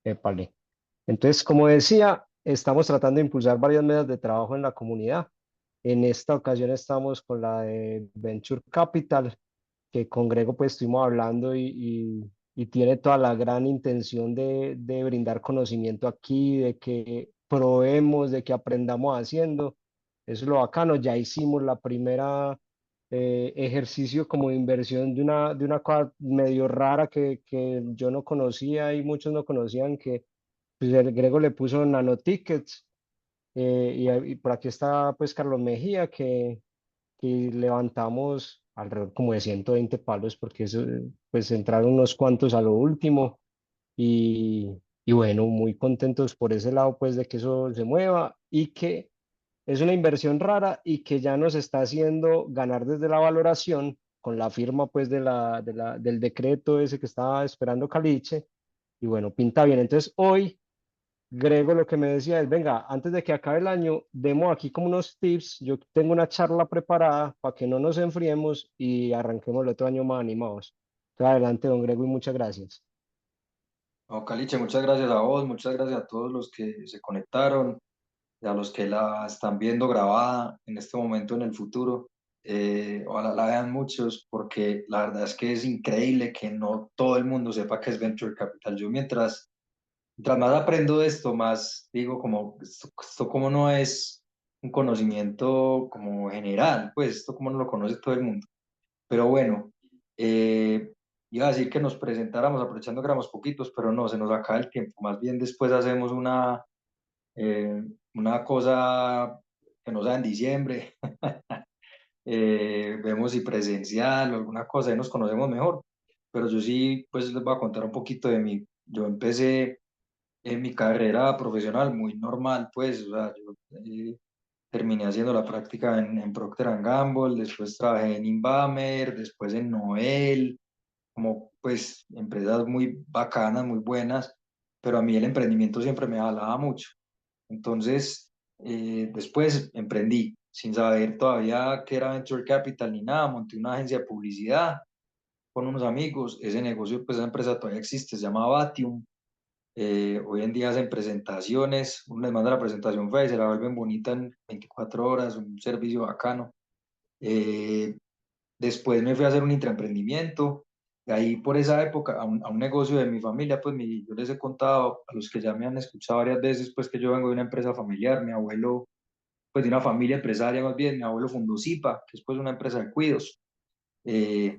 Épale. Entonces, como decía, estamos tratando de impulsar varias mesas de trabajo en la comunidad. En esta ocasión estamos con la de Venture Capital, que con Grego pues estuvimos hablando y tiene toda la gran intención de brindar conocimiento aquí, de que probemos, de que aprendamos haciendo. Eso es lo bacano. Ya hicimos la primera ejercicio como de inversión de una cosa medio rara que yo no conocía y muchos no conocían, que pues, el Grego le puso nanotickets. Y por aquí está pues Carlos Mejía, que levantamos alrededor como de 120 palos, porque eso, pues entraron unos cuantos a lo último y bueno, muy contentos por ese lado, pues de que eso se mueva y que es una inversión rara y que ya nos está haciendo ganar desde la valoración con la firma pues del decreto ese que estaba esperando Caliche y bueno, pinta bien. Entonces hoy Grego lo que me decía es, venga, antes de que acabe el año, demos aquí como unos tips. Yo tengo una charla preparada para que no nos enfriemos y arranquemos el otro año más animados. Entonces, adelante, don Grego, y muchas gracias. No, Caliche, muchas gracias a vos, muchas gracias a todos los que se conectaron y a los que la están viendo grabada en este momento en el futuro. Ojalá la vean muchos porque la verdad es que es increíble que no todo el mundo sepa qué es Venture Capital. Yo mientras más aprendo de esto, más digo como esto como no es un conocimiento como general, pues esto como no lo conoce todo el mundo. Pero bueno, eh, iba a decir que nos presentáramos aprovechando que éramos poquitos, pero no, se nos acaba el tiempo. Más bien después hacemos una cosa que no sea en diciembre, vemos si presencial o alguna cosa y nos conocemos mejor. Pero yo sí, pues les voy a contar un poquito de mí. Yo empecé en mi carrera profesional muy normal, pues, o sea, yo terminé haciendo la práctica en Procter and Gamble, después trabajé en Inbamer, después en Noel, como pues empresas muy bacanas, muy buenas, pero a mí el emprendimiento siempre me jalaba mucho. Entonces, después emprendí, sin saber todavía qué era Venture Capital ni nada, monté una agencia de publicidad con unos amigos, ese negocio, pues esa empresa todavía existe, se llama Batium. Hoy en día hacen presentaciones, uno les manda la presentación fea y se la vuelven bonita en 24 horas, un servicio bacano. Eh, Después me fui a hacer un intraemprendimiento, y ahí por esa época, a un negocio de mi familia, pues yo les he contado, a los que ya me han escuchado varias veces, pues que yo vengo de una empresa familiar, mi abuelo, pues de una familia empresaria más bien, mi abuelo fundó Zipa, que es pues una empresa de cuidos.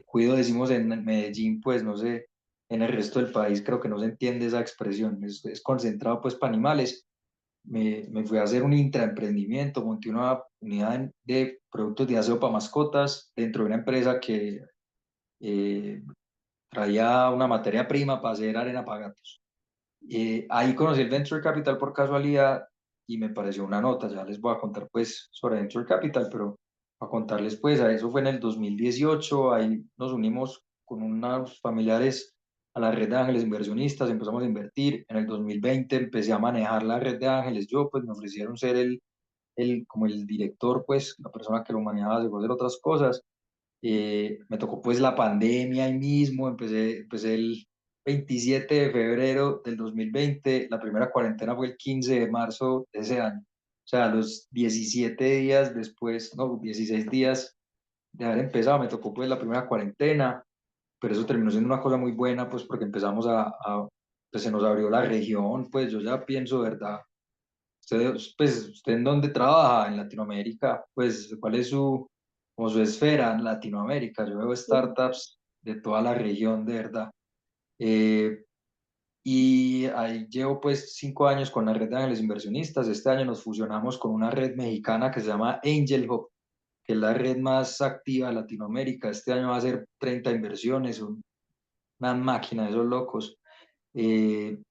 Cuido decimos en Medellín, pues no sé, en el resto del país creo que no se entiende esa expresión, es concentrado pues para animales. Me fui a hacer un intraemprendimiento, monté una unidad de productos de aseo para mascotas dentro de una empresa que eh, traía una materia prima para hacer arena para gatos. Ahí conocí el Venture Capital por casualidad y me pareció una nota, ya les voy a contar pues sobre Venture Capital, pero a contarles pues, a eso fue en el 2018, ahí nos unimos con unos familiares a la red de ángeles inversionistas, empezamos a invertir, en el 2020 empecé a manejar la red de ángeles, yo pues me ofrecieron ser como el director, pues la persona que lo manejaba, de hacer otras cosas. Me tocó pues la pandemia ahí mismo, empecé el 27 de febrero del 2020, la primera cuarentena fue el 15 de marzo de ese año. O sea, los 17 días después, no, 16 días de haber empezado, me tocó pues la primera cuarentena, pero eso terminó siendo una cosa muy buena, pues porque empezamos pues se nos abrió la región, pues yo ya pienso, ¿verdad? ¿Usted en dónde trabaja? En Latinoamérica, pues, ¿cuál es como su esfera en Latinoamérica? Yo veo startups de toda la región, de verdad. Eh, y ahí llevo pues 5 años con la red de ángeles inversionistas. Este año nos fusionamos con una red mexicana que se llama Angel Hub, que es la red más activa de Latinoamérica. Este año va a ser 30 inversiones, una máquina de esos locos. Eh,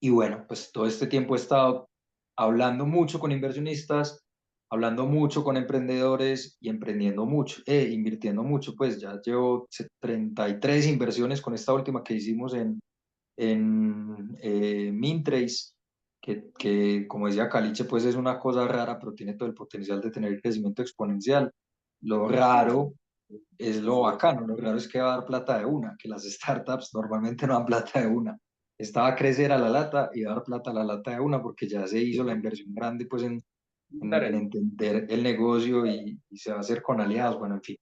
y bueno, pues todo este tiempo he estado hablando mucho con inversionistas, hablando mucho con emprendedores y emprendiendo mucho, invirtiendo mucho. Pues ya llevo 33 inversiones con esta última que hicimos en Mintrace, que como decía Caliche, pues es una cosa rara, pero tiene todo el potencial de tener crecimiento exponencial. Lo raro es lo bacano, lo raro es que va a dar plata de una, que las startups normalmente no dan plata de una. esta va a crecer a la lata y va a dar plata a la lata de una porque ya se hizo la inversión grande pues en entender el negocio y se va a hacer con aliados, bueno, en fin.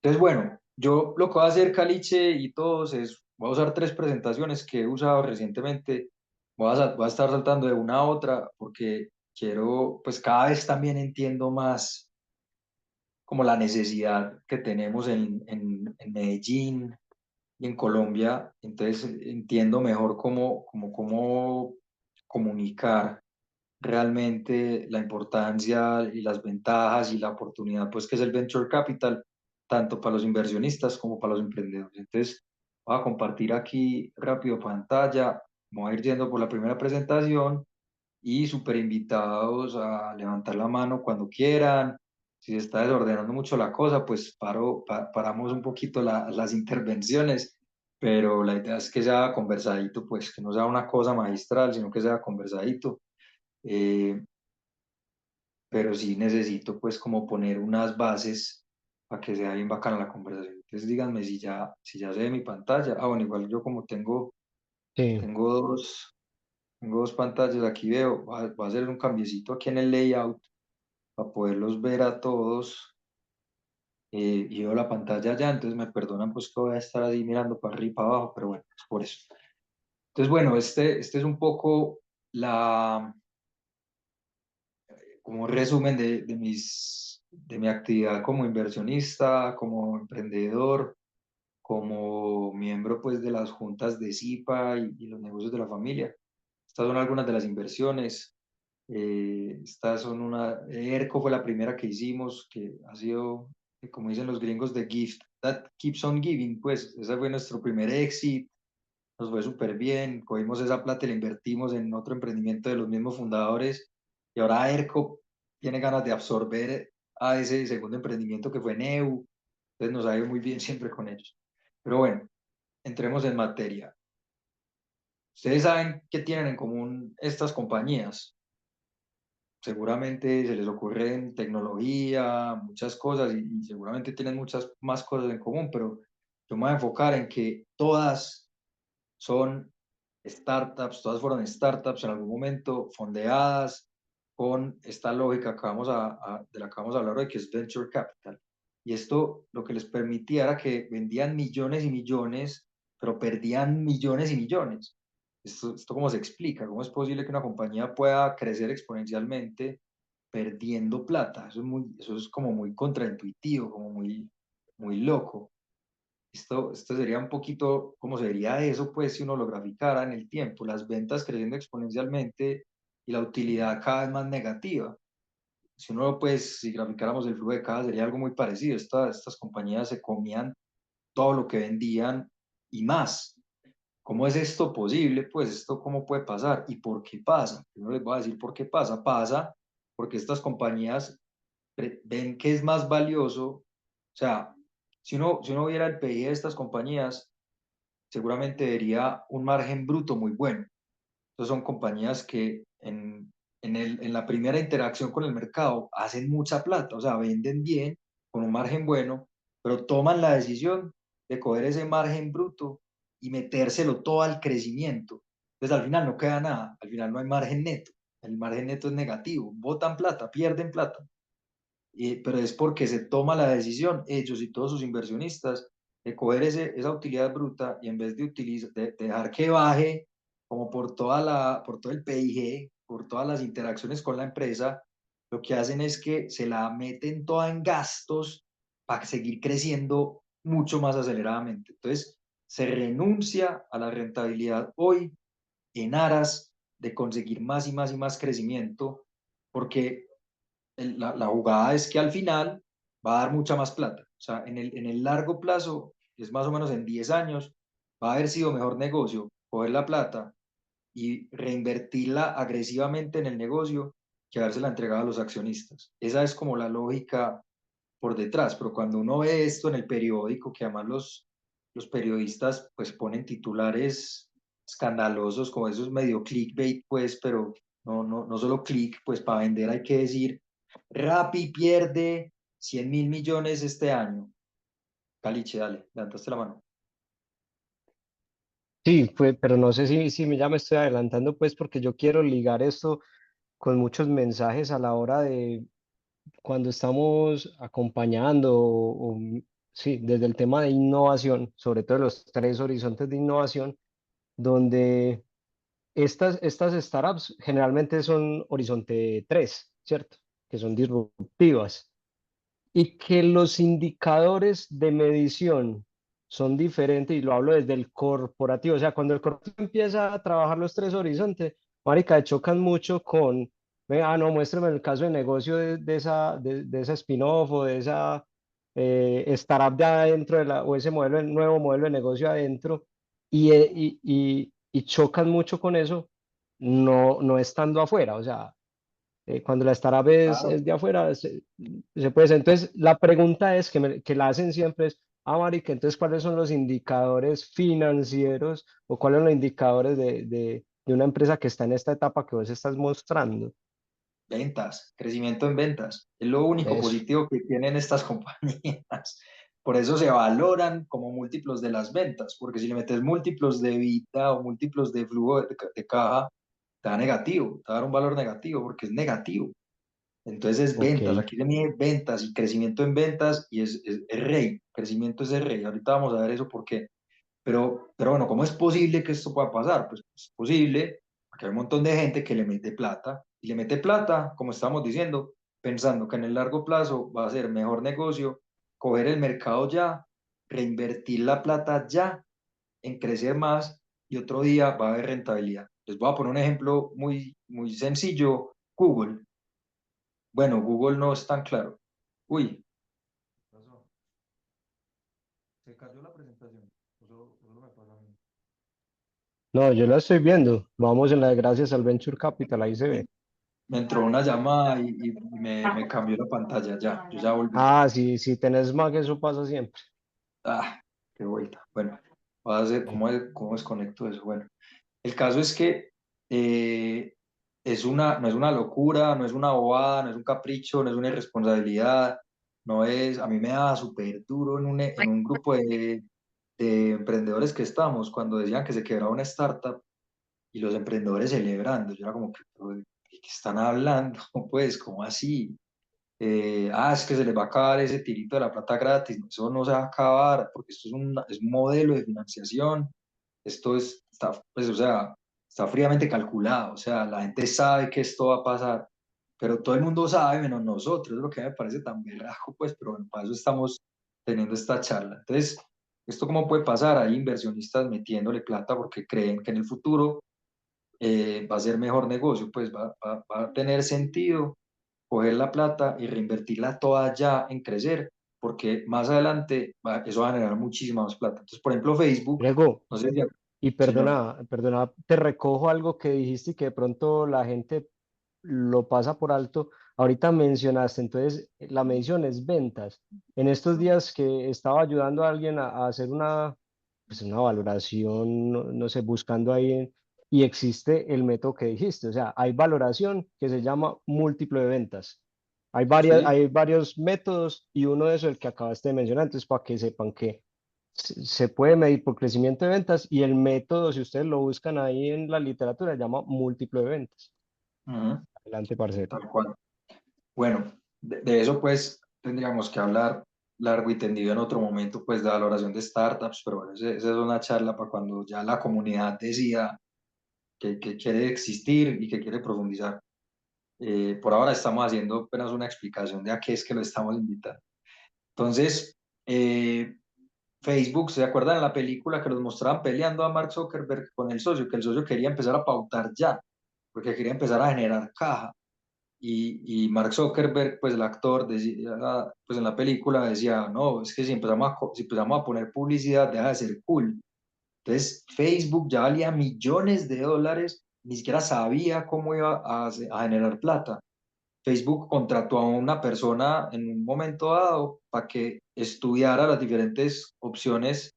Entonces, bueno, yo lo que voy a hacer, Caliche y todos, es, voy a usar tres presentaciones que he usado recientemente. Voy a estar saltando de una a otra porque quiero, pues cada vez también entiendo más como la necesidad que tenemos en Medellín y en Colombia. Entonces, entiendo mejor cómo comunicar realmente la importancia y las ventajas y la oportunidad, pues que es el venture capital, tanto para los inversionistas como para los emprendedores. Entonces, voy a compartir aquí rápido pantalla, voy a ir yendo por la primera presentación y súper invitados a levantar la mano cuando quieran. Si se está desordenando mucho la cosa, pues paramos un poquito las intervenciones, pero la idea es que sea conversadito, pues que no sea una cosa magistral, sino que sea conversadito. Eh, pero sí necesito pues como poner unas bases para que sea bien bacana la conversación. Entonces díganme si ya se ve mi pantalla. Ah, bueno, igual yo como Sí, tengo tengo dos pantallas, aquí veo, voy a hacer un cambiecito aquí en el layout para poderlos ver a todos. Y veo la pantalla ya, entonces me perdonan pues que voy a estar ahí mirando para arriba y para abajo, pero bueno, es por eso. Entonces, bueno, este es un poco como un resumen de mi actividad como inversionista, como emprendedor, como miembro pues de las juntas de CIPA y los negocios de la familia. Estas son algunas de las inversiones. Estas son ERCO fue la primera que hicimos, que ha sido, como dicen los gringos, the gift that keeps on giving, pues ese fue nuestro primer exit, nos fue súper bien, cogimos esa plata y la invertimos en otro emprendimiento de los mismos fundadores y ahora ERCO tiene ganas de absorber a ese segundo emprendimiento que fue Neu, entonces nos ha ido muy bien siempre con ellos. Pero bueno, entremos en materia. Ustedes saben qué tienen en común estas compañías. Seguramente se les ocurren tecnología, muchas cosas y seguramente tienen muchas más cosas en común, pero yo me voy a enfocar en que todas son startups, todas fueron startups en algún momento fondeadas con esta lógica que de la que vamos a hablar hoy, que es venture capital. Y esto lo que les permitía era que vendían millones y millones, pero perdían millones y millones. Esto cómo se explica, cómo es posible que una compañía pueda crecer exponencialmente perdiendo plata. Eso es como muy contraintuitivo, como muy loco. Esto sería un poquito cómo sería eso, pues, si uno lo graficara en el tiempo, las ventas creciendo exponencialmente y la utilidad cada vez más negativa. Si uno, pues, si graficáramos el flujo de caja, sería algo muy parecido. Estas compañías se comían todo lo que vendían y más. ¿Cómo es esto posible? Pues, ¿esto cómo puede pasar? ¿Y por qué pasa? Primero les voy a decir por qué pasa. Pasa porque estas compañías ven que es más valioso, o sea, si uno viera el PI de estas compañías, seguramente vería un margen bruto muy bueno. Entonces son compañías que en la primera interacción con el mercado hacen mucha plata, o sea, venden bien, con un margen bueno, pero toman la decisión de coger ese margen bruto y metérselo todo al crecimiento. Entonces al final no queda nada, al final no hay margen neto, el margen neto es negativo, botan plata, pierden plata, pero es porque se toma la decisión, ellos y todos sus inversionistas, de coger esa utilidad bruta y en vez de, de dejar que baje como por todo el PIG, por todas las interacciones con la empresa, lo que hacen es que se la meten toda en gastos para seguir creciendo mucho más aceleradamente. Entonces, se renuncia a la rentabilidad hoy en aras de conseguir más y más y más crecimiento, porque la jugada es que al final va a dar mucha más plata. O sea, en el largo plazo, es más o menos en 10 años, va a haber sido mejor negocio coger la plata y reinvertirla agresivamente en el negocio que habérsela entregado a los accionistas. Esa es como la lógica por detrás, pero cuando uno ve esto en el periódico, que además los periodistas pues ponen titulares escandalosos como esos medio clickbait, pues, pero no solo click, pues para vender hay que decir, Rappi pierde 100.000 millones este año. Caliche, dale, levantaste la mano. Sí, pero no sé si ya me estoy adelantando, pues, porque yo quiero ligar esto con muchos mensajes a la hora de cuando estamos acompañando, sí, desde el tema de innovación, sobre todo los tres horizontes de innovación, donde estas startups generalmente son horizonte 3, ¿cierto? Que son disruptivas y que los indicadores de medición son diferentes, y lo hablo desde el corporativo, o sea, cuando el corporativo empieza a trabajar los tres horizontes, marica, chocan mucho con, no, muéstrame el caso de negocio de esa spin-off o de esa startup de adentro, o ese modelo, el nuevo modelo de negocio adentro, y chocan mucho con eso, no estando afuera, o sea, cuando la startup Claro. es de afuera, se puede hacer. Entonces, la pregunta es que la hacen siempre es, marica, entonces, ¿cuáles son los indicadores financieros o cuáles son los indicadores de una empresa que está en esta etapa que vos estás mostrando? Ventas, crecimiento en ventas. Es lo único Eso, positivo que tienen estas compañías. Por eso se valoran como múltiplos de las ventas, porque si le metes múltiplos de vida o múltiplos de flujo de caja, te da negativo, te va a dar un valor negativo porque es negativo. Entonces es ok. ventas, aquí se mide ventas y crecimiento en ventas y es rey, crecimiento es el rey. Ahorita vamos a ver eso porque pero bueno, ¿cómo es posible que esto pueda pasar? Pues es posible porque hay un montón de gente que le mete plata y le mete plata, como estamos diciendo, pensando que en el largo plazo va a ser mejor negocio coger el mercado ya, reinvertir la plata ya en crecer más y otro día va a haber rentabilidad. Les voy a poner un ejemplo muy sencillo, Google. Bueno, Google no es tan claro. Uy, ¿qué pasó? Se cayó la presentación. Eso me pasó a mí. No, yo la estoy viendo. Vamos en la de gracias al Venture Capital, ahí se ve. Me entró una llamada y me cambió la pantalla. Ya, yo ya volví. Ah, sí, si tenés Mac, eso pasa siempre. Ah, qué vuelta. Bueno, voy a hacer, Sí. ¿cómo desconecto eso? Bueno, el caso es que eh, no es una locura, no es una bobada, no es un capricho, no es una irresponsabilidad, no es, a mí me daba súper duro en un grupo de emprendedores que estamos, cuando decían que se quebraba una startup y los emprendedores celebrando. Yo era como que, "Pero, ¿de qué están hablando? Pues, ¿cómo así? Es que se les va a acabar ese tirito de la plata gratis. No, eso no se va a acabar, porque esto es un modelo de financiación. Está, pues, o sea, está fríamente calculado. O sea, la gente sabe que esto va a pasar, pero todo el mundo sabe, menos nosotros. Es lo que me parece tan berraco, pues, pero bueno, para eso estamos teniendo esta charla. Entonces, ¿esto cómo puede pasar? Hay inversionistas metiéndole plata porque creen que en el futuro va a ser mejor negocio, pues va a tener sentido coger la plata y reinvertirla toda ya en crecer, porque más adelante eso va a generar muchísima más plata. Entonces, por ejemplo, Facebook, Grego, no sé si, y señor, perdona, te recojo algo que dijiste y que de pronto la gente lo pasa por alto. Ahorita mencionaste, entonces la medición es ventas. En estos días que estaba ayudando a alguien a hacer pues una valoración, no sé, buscando ahí, y existe el método que dijiste, o sea, hay valoración que se llama múltiplo de ventas. ¿sí? Hay varios métodos y uno de esos es el que acabaste de mencionar, entonces para que sepan que se puede medir por crecimiento de ventas, y el método, si ustedes lo buscan ahí en la literatura, se llama múltiplo de ventas. Ujú, Adelante, parcero. tal cual. Bueno, de eso pues tendríamos que hablar largo y tendido en otro momento, pues de valoración de startups, pero bueno, esa es una charla para cuando ya la comunidad decida que quiere existir y que quiere profundizar. Por ahora estamos haciendo apenas una explicación de a qué es que lo estamos invitando. Entonces, Facebook, ¿se acuerdan de la película que los mostraban peleando a Mark Zuckerberg con el socio? Que el socio quería empezar a pautar ya, porque quería empezar a generar caja. Y Mark Zuckerberg, pues el actor, decía, pues en la película decía, no, es que si empezamos a poner publicidad, deja de ser cool. Entonces, Facebook ya valía millones de dólares, ni siquiera sabía cómo iba a generar plata. Facebook contrató a una persona en un momento dado para que estudiara las diferentes opciones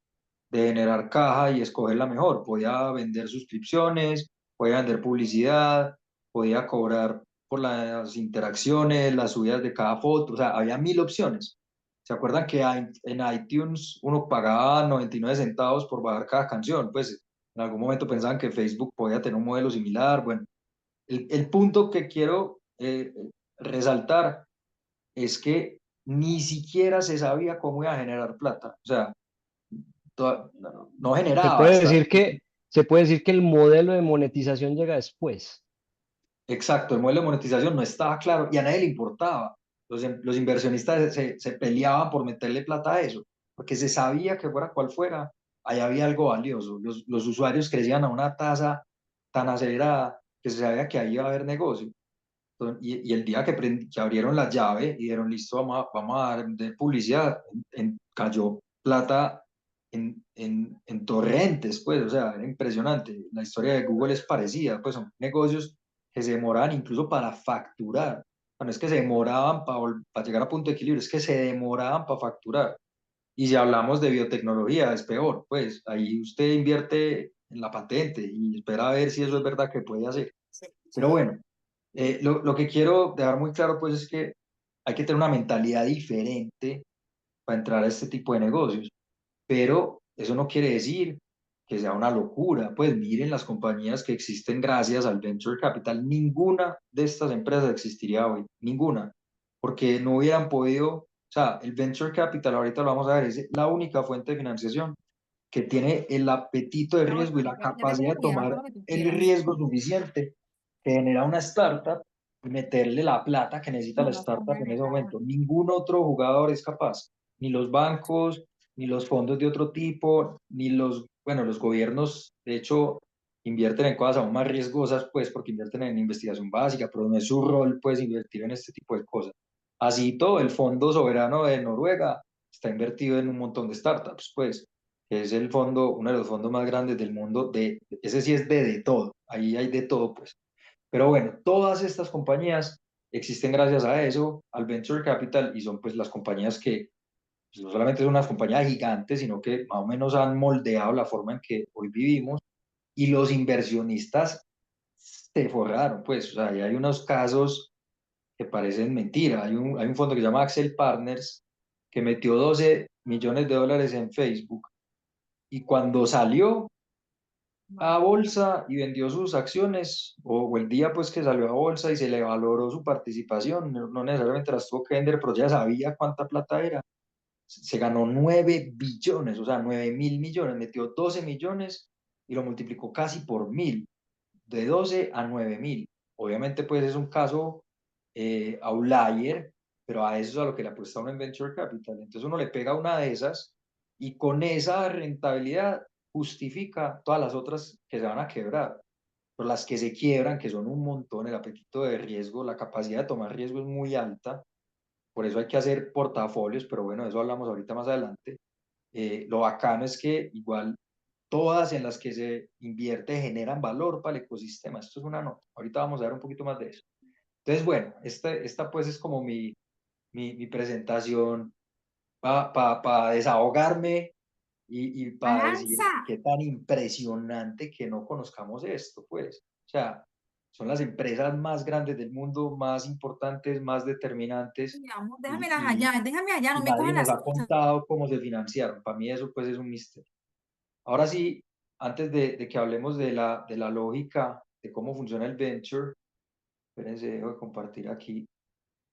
de generar caja y escoger la mejor. Podía vender suscripciones, podía vender publicidad, podía cobrar por las interacciones, las subidas de cada foto, o sea, había mil opciones. ¿Se acuerdan que en iTunes uno pagaba 99 centavos por bajar cada canción? Pues En algún momento pensaban que Facebook podía tener un modelo similar. Bueno, el punto que quiero resaltar es que ni siquiera se sabía cómo iba a generar plata. O sea, no Se generaba puede hasta... decir que, se puede decir que el modelo de monetización llega después. Exacto, el modelo de monetización no estaba claro y a nadie le importaba. Los inversionistas se peleaban por meterle plata a eso, porque se sabía que fuera cual fuera, ahí había algo valioso. Los usuarios crecían a una tasa tan acelerada que se sabía que ahí iba a haber negocio. Y el día que abrieron la llave y dijeron, listo, vamos a dar de publicidad, cayó plata en torrentes, pues, o sea, era impresionante. La historia de Google es parecida, pues son negocios que se demoraban incluso para facturar. No es que se demoraban para llegar a punto de equilibrio, es que se demoraban para facturar. Y si hablamos de biotecnología, es peor, pues ahí usted invierte en la patente y espera a ver si eso es verdad que puede hacer. Pero bueno, lo que quiero dejar muy claro, pues, es que hay que tener una mentalidad diferente para entrar a este tipo de negocios, pero eso no quiere decir que sea una locura. Pues miren las compañías que existen gracias al Venture Capital. Ninguna de estas empresas existiría hoy, ninguna, porque no hubieran podido, o sea, el Venture Capital, ahorita lo vamos a ver, es la única fuente de financiación que tiene el apetito de No, riesgo y la yo te capacidad pongo de cuidado tomar con lo que tú el quieras. riesgo suficiente que genera una startup y meterle la plata que necesita No, la no pongo startup en en el ese agua. momento. Ningún otro jugador es capaz, ni los bancos, ni los fondos de otro tipo, ni los, bueno, los gobiernos, de hecho, invierten en cosas aún más riesgosas, pues, porque invierten en investigación básica, pero no es su rol, pues, invertir en este tipo de cosas. Así todo, el Fondo Soberano de Noruega está invertido en un montón de startups, pues, que es el fondo, uno de los fondos más grandes del mundo, ese sí es de todo, ahí hay de todo, pues. Pero bueno, todas estas compañías existen gracias a eso, al Venture Capital, y son pues las compañías que pues, no solamente son unas compañías gigantes, sino que más o menos han moldeado la forma en que hoy vivimos, y los inversionistas se forraron, pues, o sea, y hay unos casos que parecen mentira. Hay un fondo que se llama Axel Partners que metió 12 millones de dólares en Facebook y cuando salió a bolsa y vendió sus acciones, o el día pues que salió a bolsa y se le valoró su participación, no necesariamente las tuvo que vender, pero ya sabía cuánta plata era. Se ganó 9 billones, o sea, 9.000 millones, metió 12 millones y lo multiplicó casi por 1.000, de 12 a 9.000. Obviamente pues es un caso outlier, pero a eso es a lo que le apuesta uno en Venture Capital. Entonces uno le pega una de esas y con esa rentabilidad justifica todas las otras que se van a quebrar. Pero las que se quiebran, que son un montón, el apetito de riesgo, la capacidad de tomar riesgo es muy alta, por eso hay que hacer portafolios, pero bueno, de eso hablamos ahorita más adelante. Lo bacano es que igual todas en las que se invierte generan valor para el ecosistema. Esto es una nota. Ahorita vamos a ver un poquito más de eso. Entonces, bueno, esta pues es como mi presentación para desahogarme y para decir Aranza, qué tan impresionante que no conozcamos esto, pues. O sea, son las empresas más grandes del mundo, más importantes, más determinantes digamos, y, déjame allá, no y me nadie cojan nos las ha cosas. contado cómo se financiaron. Para mí eso pues es un misterio. Ahora sí, antes de que hablemos de la lógica de cómo funciona el venture, espérense, dejo de compartir aquí.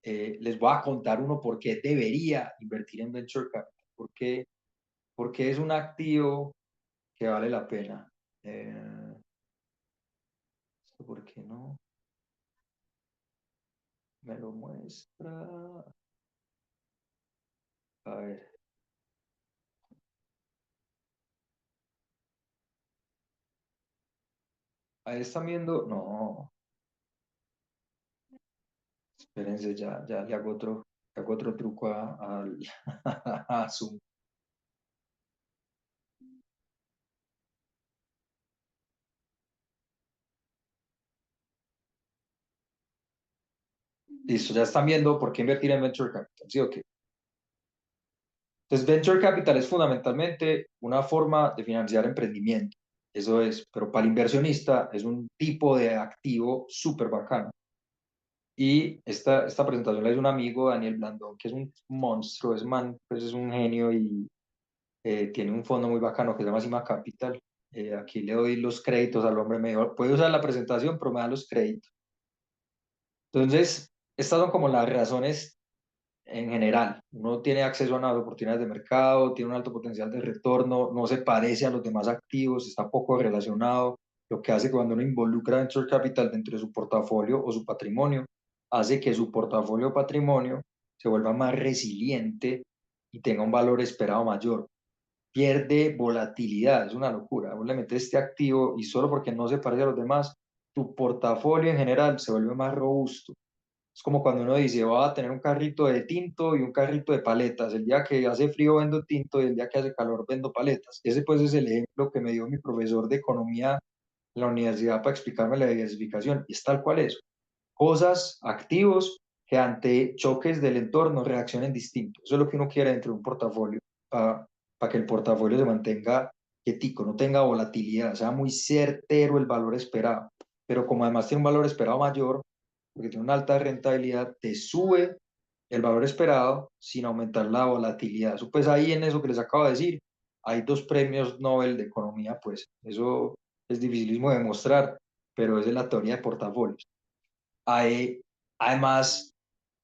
Les voy a contar uno por qué debería invertir en venture capital, porque es un activo que vale la pena. ¿Esto por qué no me lo muestra? A ver, ahí están viendo. No, espérense, ya le hago otro truco a Zoom. Listo, ya están viendo por qué invertir en venture capital. ¿Sí o qué? Entonces, venture capital es fundamentalmente una forma de financiar emprendimiento. Eso es, pero para el inversionista es un tipo de activo súper bacano. Y esta presentación la hizo un amigo, Daniel Blandón, que es un monstruo, es man, pues es un genio y tiene un fondo muy bacano que se llama Cima Capital. aquí le doy los créditos al hombre, me dijo, puede usar la presentación, pero me da los créditos. Entonces, estas son como las razones en general. Uno tiene acceso a unas oportunidades de mercado, tiene un alto potencial de retorno, no se parece a los demás activos, está poco relacionado, lo que hace que cuando uno involucra venture capital dentro de su portafolio o su patrimonio, hace que su portafolio o patrimonio se vuelva más resiliente y tenga un valor esperado mayor. Pierde volatilidad, es una locura. Vos le metes este activo y solo porque no se parece a los demás, tu portafolio en general se vuelve más robusto. Es como cuando uno dice, va a tener un carrito de tinto y un carrito de paletas. El día que hace frío vendo tinto y el día que hace calor vendo paletas. Ese pues es el ejemplo que me dio mi profesor de economía en la universidad para explicarme la diversificación. Y es tal cual eso. Cosas, activos que ante choques del entorno reaccionen distinto. Eso es lo que uno quiere dentro de un portafolio, para que el portafolio se mantenga quietico, no tenga volatilidad, sea muy certero el valor esperado. Pero como además tiene un valor esperado mayor, porque tiene una alta rentabilidad, te sube el valor esperado sin aumentar la volatilidad. Eso, pues ahí en eso que les acabo de decir, hay dos premios Nobel de economía, pues eso es dificilísimo de demostrar, pero es de la teoría de portafolios. Hay, además,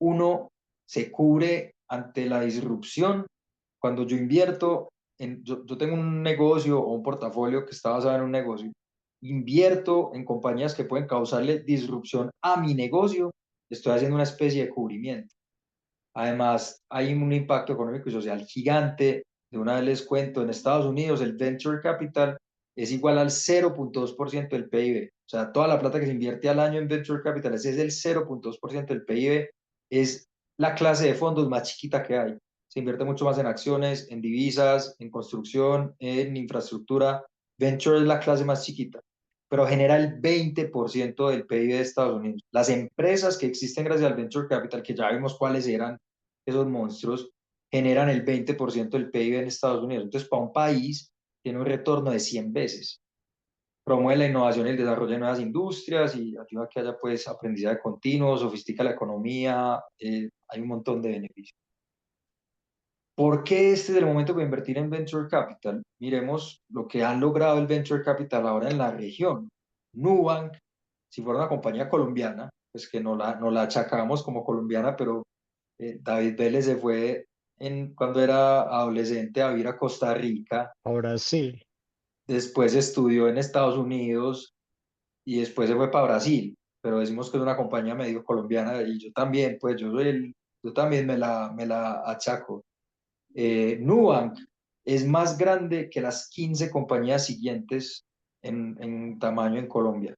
uno se cubre ante la disrupción. Cuando yo invierto, yo tengo un negocio o un portafolio que está basado en un negocio, invierto en compañías que pueden causarle disrupción a mi negocio, estoy haciendo una especie de cubrimiento. Además, hay un impacto económico y social gigante. De una vez les cuento, en Estados Unidos el venture capital es igual al 0,2% del PIB. O sea, toda la plata que se invierte al año en venture capital, ese es el 0,2% del PIB. Es la clase de fondos más chiquita que hay. Se invierte mucho más en acciones, en divisas, en construcción, en infraestructura. Venture es la clase más chiquita, pero genera el 20% del PIB de Estados Unidos. Las empresas que existen gracias al venture capital, que ya vimos cuáles eran esos monstruos, generan el 20% del PIB en Estados Unidos. Entonces, para un país, tiene un retorno de 100 veces. Promueve la innovación y el desarrollo de nuevas industrias y ayuda a que haya pues aprendizaje continuo, sofistica la economía, hay un montón de beneficios. ¿Por qué este es el momento para invertir en Venture Capital? Miremos lo que han logrado el Venture Capital ahora en la región. Nubank, si fuera una compañía colombiana, pues que no la achacamos como colombiana, pero David Vélez se fue cuando era adolescente a vivir a Costa Rica, Ahora sí. después estudió en Estados Unidos y después se fue para Brasil, pero decimos que es una compañía medio colombiana y yo también, pues yo también me la achaco. Nubank es más grande que las 15 compañías siguientes en tamaño en Colombia.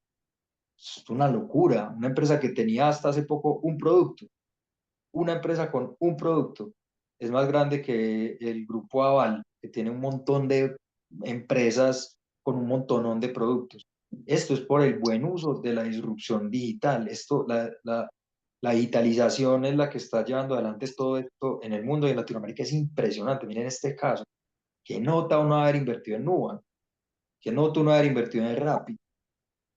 Es una locura. Una empresa que tenía hasta hace poco un producto, una empresa con un producto, es más grande que el grupo Aval, que tiene un montón de empresas con un montonón de productos. Esto es por el buen uso de la disrupción digital. La digitalización es la que está llevando adelante todo esto en el mundo y en Latinoamérica. Es impresionante. Miren este caso. ¿Qué nota uno haber invertido en Nubank? ¿Qué nota uno haber invertido en Rappi?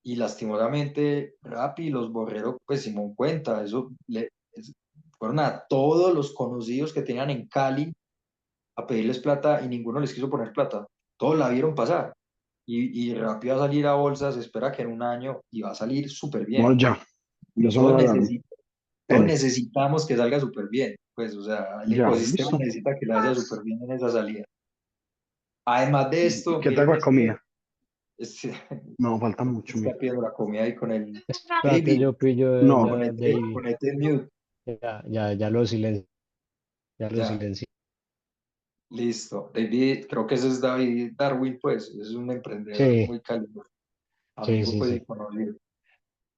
Y lastimosamente Rappi, los borreros, pues Simón cuenta, fueron a todos los conocidos que tenían en Cali a pedirles plata y ninguno les quiso poner plata. Todos la vieron pasar. Y Rappi va a salir a bolsa, se espera que en un año y va a salir súper bien. Bueno, ya, ya Todos, solo hablaron. todos N, necesitamos que salga súper bien. Pues, o sea, el ya, ecosistema listo. necesita que le vaya súper bien en esa salida. Además de esto, ¿Qué tal miren con la comida? este, No, falta mucho, está mira. pidiendo la comida ahí con el Espérate, David. yo pillo No, de David. Ponete en mute. Ya lo silencio, ya lo Ya, silencio. listo. David, creo que ese es David Darwin, pues, es un emprendedor Sí, muy cálido, sí, amigo, sí, pues, y sí. conocido.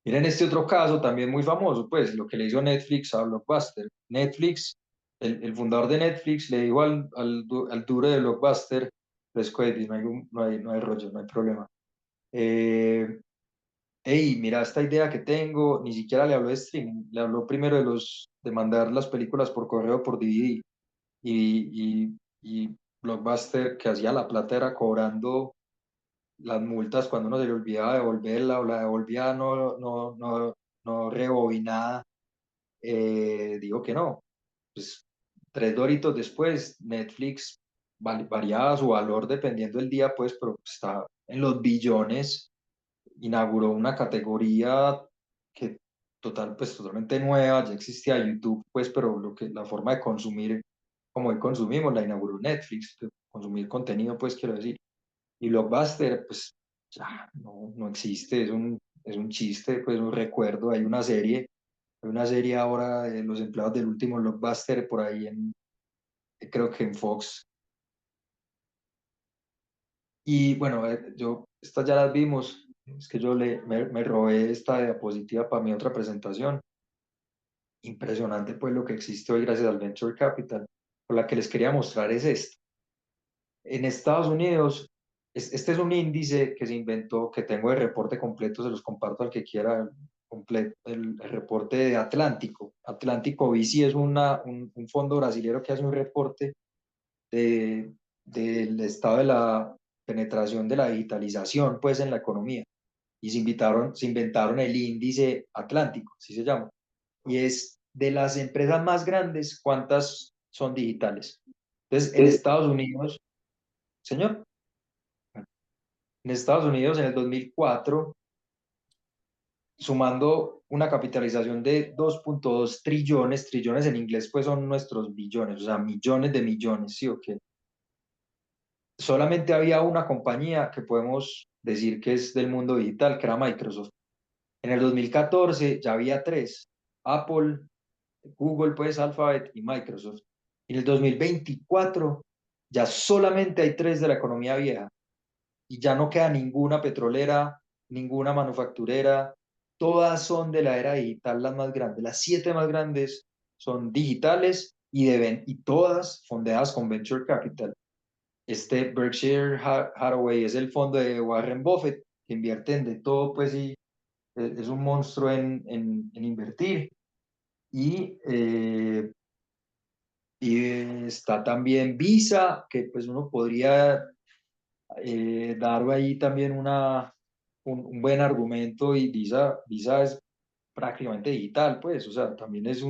Miren este otro caso, también muy famoso, pues, lo que le hizo Netflix a Blockbuster. Netflix, el fundador de Netflix le dijo al duro de Blockbuster, pues, no hay rollo, no hay problema. Hey, mira esta idea que tengo, ni siquiera le habló de streaming, le habló primero de mandar las películas por correo, por DVD, y Blockbuster, que hacía la plata, era cobrando las multas cuando uno se le olvidaba devolverla o la devolvía no rebobinada. Digo que no. Pues 3 doritos después, Netflix variaba su valor dependiendo del día, pues, pero está en los billones, inauguró una categoría que pues totalmente nueva, ya existía YouTube, pues, pero la forma de consumir, como hoy consumimos, la inauguró Netflix, de consumir contenido, pues, quiero decir. Y Blockbuster, pues, ya no existe, es un chiste, pues, un recuerdo. Hay una serie ahora de los empleados del último Blockbuster por ahí creo que en Fox. Y bueno, estas ya las vimos, es que me robé esta diapositiva para mi otra presentación. Impresionante, pues, lo que existe hoy gracias al Venture Capital. Por la que les quería mostrar es esto. En Estados Unidos, este es un índice que se inventó, que tengo el reporte completo, se los comparto al que quiera, el reporte de Atlántico. Atlántico VC es un fondo brasilero que hace un reporte del estado de la penetración de la digitalización, pues, en la economía. Y se inventaron el índice Atlántico, así se llama. Y es de las empresas más grandes, ¿cuántas son digitales? Entonces, en Estados Unidos, señor, en Estados Unidos en el 2004, sumando una capitalización de 2.2 trillones, trillones en inglés pues son nuestros billones, o sea, millones de millones, ¿sí o qué? Solamente había una compañía que podemos decir que es del mundo digital, que era Microsoft. En el 2014 ya había tres, Apple, Google, pues Alphabet y Microsoft. En el 2024 ya solamente hay tres de la economía vieja y ya no queda ninguna petrolera, ninguna manufacturera, todas son de la era digital las más grandes. Las siete más grandes son digitales y todas fondeadas con Venture Capital. Este Berkshire Hathaway es el fondo de Warren Buffett, que invierte en de todo, pues sí, es un monstruo en invertir. Y está también Visa, que pues uno podría dar ahí también un buen argumento, y Visa es prácticamente digital, pues, o sea, también es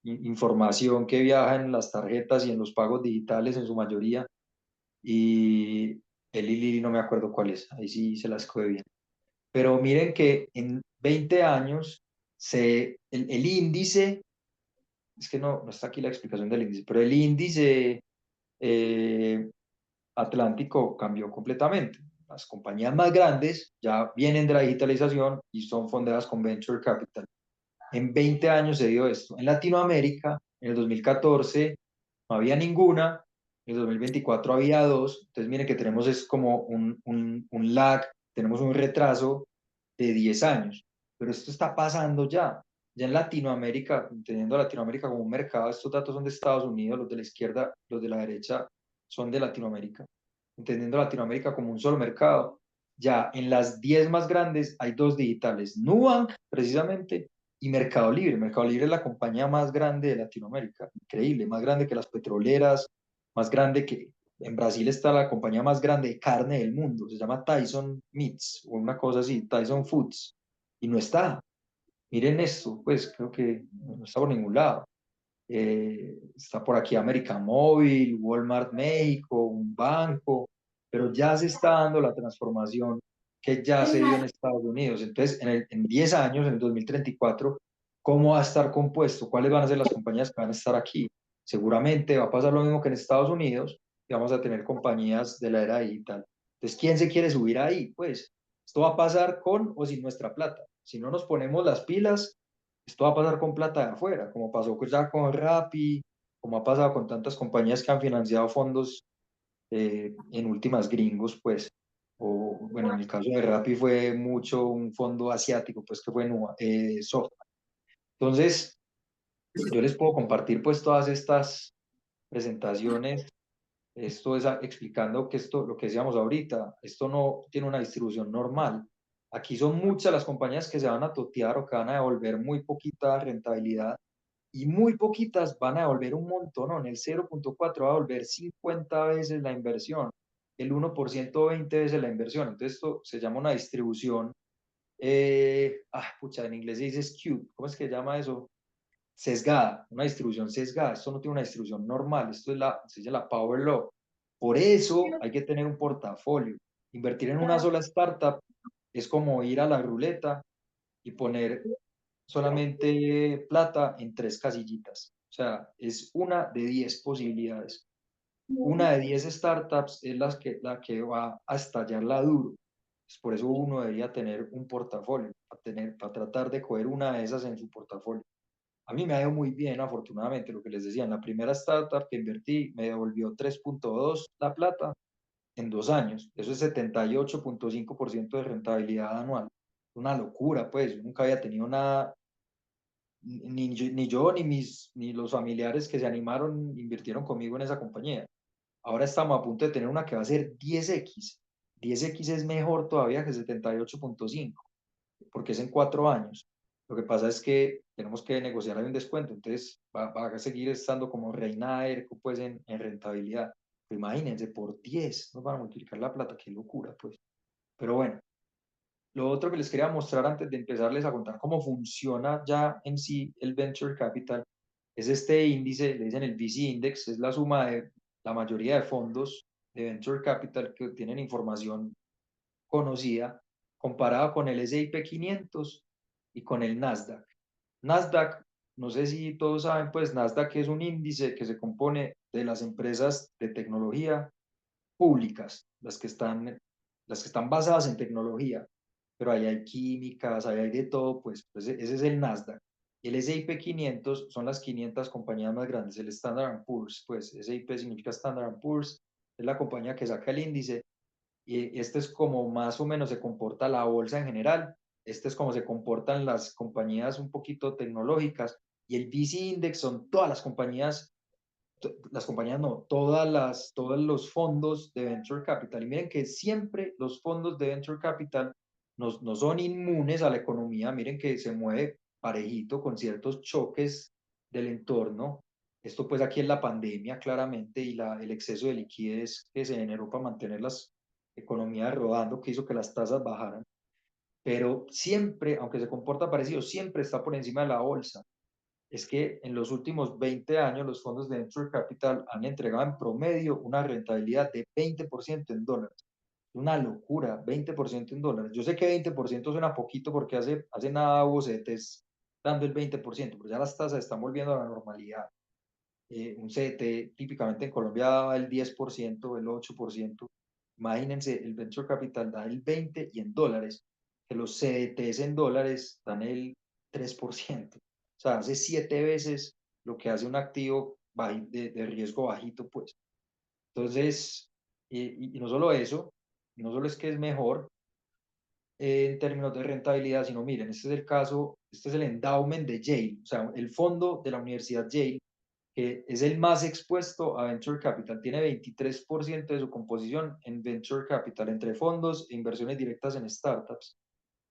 información que viaja en las tarjetas y en los pagos digitales en su mayoría. Y el Lili no me acuerdo cuál es, ahí sí se las coge bien. Pero miren que en 20 años el índice, es que no está aquí la explicación del índice, pero el índice eh, Atlántico cambió completamente. Las compañías más grandes ya vienen de la digitalización y son fondeadas con Venture Capital. En 20 años se dio esto. En Latinoamérica, en el 2014, no había ninguna. En el 2024 había dos. Entonces, miren que tenemos es como un lag, tenemos un retraso de 10 años. Pero esto está pasando ya. Ya en Latinoamérica, entendiendo Latinoamérica como un mercado, estos datos son de Estados Unidos, los de la izquierda, los de la derecha son de Latinoamérica. Entendiendo Latinoamérica como un solo mercado, ya en las 10 más grandes hay dos digitales, Nubank precisamente y Mercado Libre. Mercado Libre es la compañía más grande de Latinoamérica, increíble, más grande que las petroleras, más grande que... En Brasil está la compañía más grande de carne del mundo, se llama Tyson Meats o una cosa así, Tyson Foods, y no está. Miren esto, pues creo que no está por ningún lado. Está por aquí América Móvil, Walmart México, un banco, pero ya se está dando la transformación que ya se dio en Estados Unidos. Entonces, en 10 años, en el 2034, ¿cómo va a estar compuesto? ¿Cuáles van a ser las compañías que van a estar aquí? Seguramente va a pasar lo mismo que en Estados Unidos y vamos a tener compañías de la era digital. Entonces, ¿quién se quiere subir ahí? Pues esto va a pasar con o sin nuestra plata. Si no nos ponemos las pilas, esto va a pasar con plata de afuera, como pasó ya con Rappi, como ha pasado con tantas compañías que han financiado fondos en últimas gringos, pues, o bueno, en el caso de Rappi fue mucho un fondo asiático, pues que fue SoftBank. Entonces, yo les puedo compartir pues todas estas presentaciones. Esto es explicando que esto, lo que decíamos ahorita, esto no tiene una distribución normal. Aquí son muchas las compañías que se van a totear o que van a devolver muy poquita rentabilidad, y muy poquitas van a devolver un montón, ¿no? En el 0.4 va a devolver 50 veces la inversión, el 1% 20 veces la inversión. Entonces esto se llama una distribución, pucha, en inglés se dice skewed, ¿cómo es que se llama eso? Sesgada, una distribución sesgada. Esto no tiene una distribución normal, esto se llama la Power Law. Por eso hay que tener un portafolio. Invertir en una sola startup es como ir a la ruleta y poner solamente plata en 3 casillitas. O sea, es una de 10 posibilidades. Una de 10 startups es la que va a estallarla duro. Pues por eso uno debería tener un portafolio, para tratar de coger una de esas en su portafolio. A mí me ha ido muy bien, afortunadamente, lo que les decía, en la primera startup que invertí me devolvió 3.2 la plata en 2 años. Eso es 78.5% de rentabilidad anual. Una locura, pues. Yo nunca había tenido nada, ni yo, ni los familiares que se animaron, invirtieron conmigo en esa compañía. Ahora estamos a punto de tener una que va a ser 10x. 10x es mejor todavía que 78.5, porque es en 4 años. Lo que pasa es que tenemos que negociar ahí un descuento, entonces va a seguir estando como reina ERCO pues en rentabilidad. Pero imagínense, por 10 nos van a multiplicar la plata, qué locura pues. Pero bueno, lo otro que les quería mostrar antes de empezarles a contar cómo funciona ya en sí el Venture Capital es este índice, le dicen el VC Index, es la suma de la mayoría de fondos de Venture Capital que tienen información conocida comparada con el S&P 500 y con el Nasdaq. Nasdaq, no sé si todos saben, pues Nasdaq es un índice que se compone de las empresas de tecnología públicas, las que están basadas en tecnología, pero ahí hay químicas, ahí hay de todo, pues ese es el Nasdaq. El S&P 500 son las 500 compañías más grandes, el Standard Poor's, pues S&P significa Standard Poor's, es la compañía que saca el índice, y este es como más o menos se comporta la bolsa en general, este es como se comportan las compañías un poquito tecnológicas, y el VC Index son todas las compañías no, todos los fondos de Venture Capital. Y miren que siempre los fondos de Venture Capital no son inmunes a la economía, miren que se mueve parejito con ciertos choques del entorno. Esto pues aquí en la pandemia claramente y el exceso de liquidez que se generó para mantener las economías rodando, que hizo que las tasas bajaran. Pero siempre, aunque se comporta parecido, siempre está por encima de la bolsa. Es que en los últimos 20 años los fondos de Venture Capital han entregado en promedio una rentabilidad de 20% en dólares. Una locura, 20% en dólares. Yo sé que 20% suena poquito porque hace nada hubo CDTs dando el 20%, pero ya las tasas están volviendo a la normalidad. Un CDT típicamente en Colombia da el 10%, el 8%. Imagínense, el Venture Capital da el 20% y en dólares, que los CDTs en dólares dan el 3%. O sea, hace 7 veces lo que hace un activo de riesgo bajito, pues. Entonces, y no solo eso, no solo es que es mejor en términos de rentabilidad, sino miren, este es el caso, este es el endowment de Yale, o sea, el fondo de la Universidad Yale, que es el más expuesto a Venture Capital, tiene 23% de su composición en Venture Capital, entre fondos e inversiones directas en startups.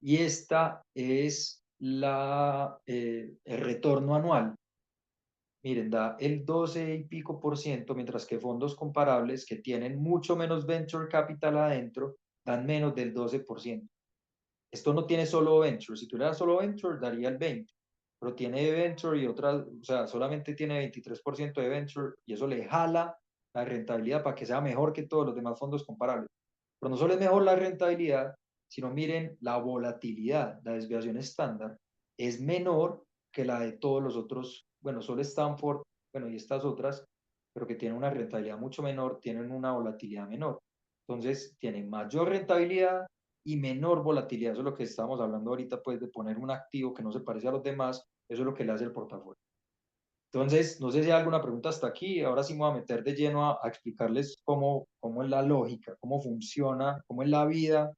Y esta es el retorno anual. Miren, da el 12 y pico por ciento, mientras que fondos comparables que tienen mucho menos venture capital adentro dan menos del 12%. Esto no tiene solo venture, si tuviera solo venture daría el 20%, pero tiene venture y otras, o sea, solamente tiene 23% de venture y eso le jala la rentabilidad para que sea mejor que todos los demás fondos comparables. Pero no solo es mejor la rentabilidad, sino miren la volatilidad, la desviación estándar es menor que la de todos los otros, bueno, solo Stanford, bueno, y estas otras, pero que tienen una rentabilidad mucho menor, tienen una volatilidad menor. Entonces, tienen mayor rentabilidad y menor volatilidad. Eso es lo que estamos hablando ahorita, pues, de poner un activo que no se parece a los demás, eso es lo que le hace el portafolio. Entonces, no sé si hay alguna pregunta hasta aquí. Ahora sí me voy a meter de lleno a explicarles cómo es la lógica, cómo funciona, cómo es la vida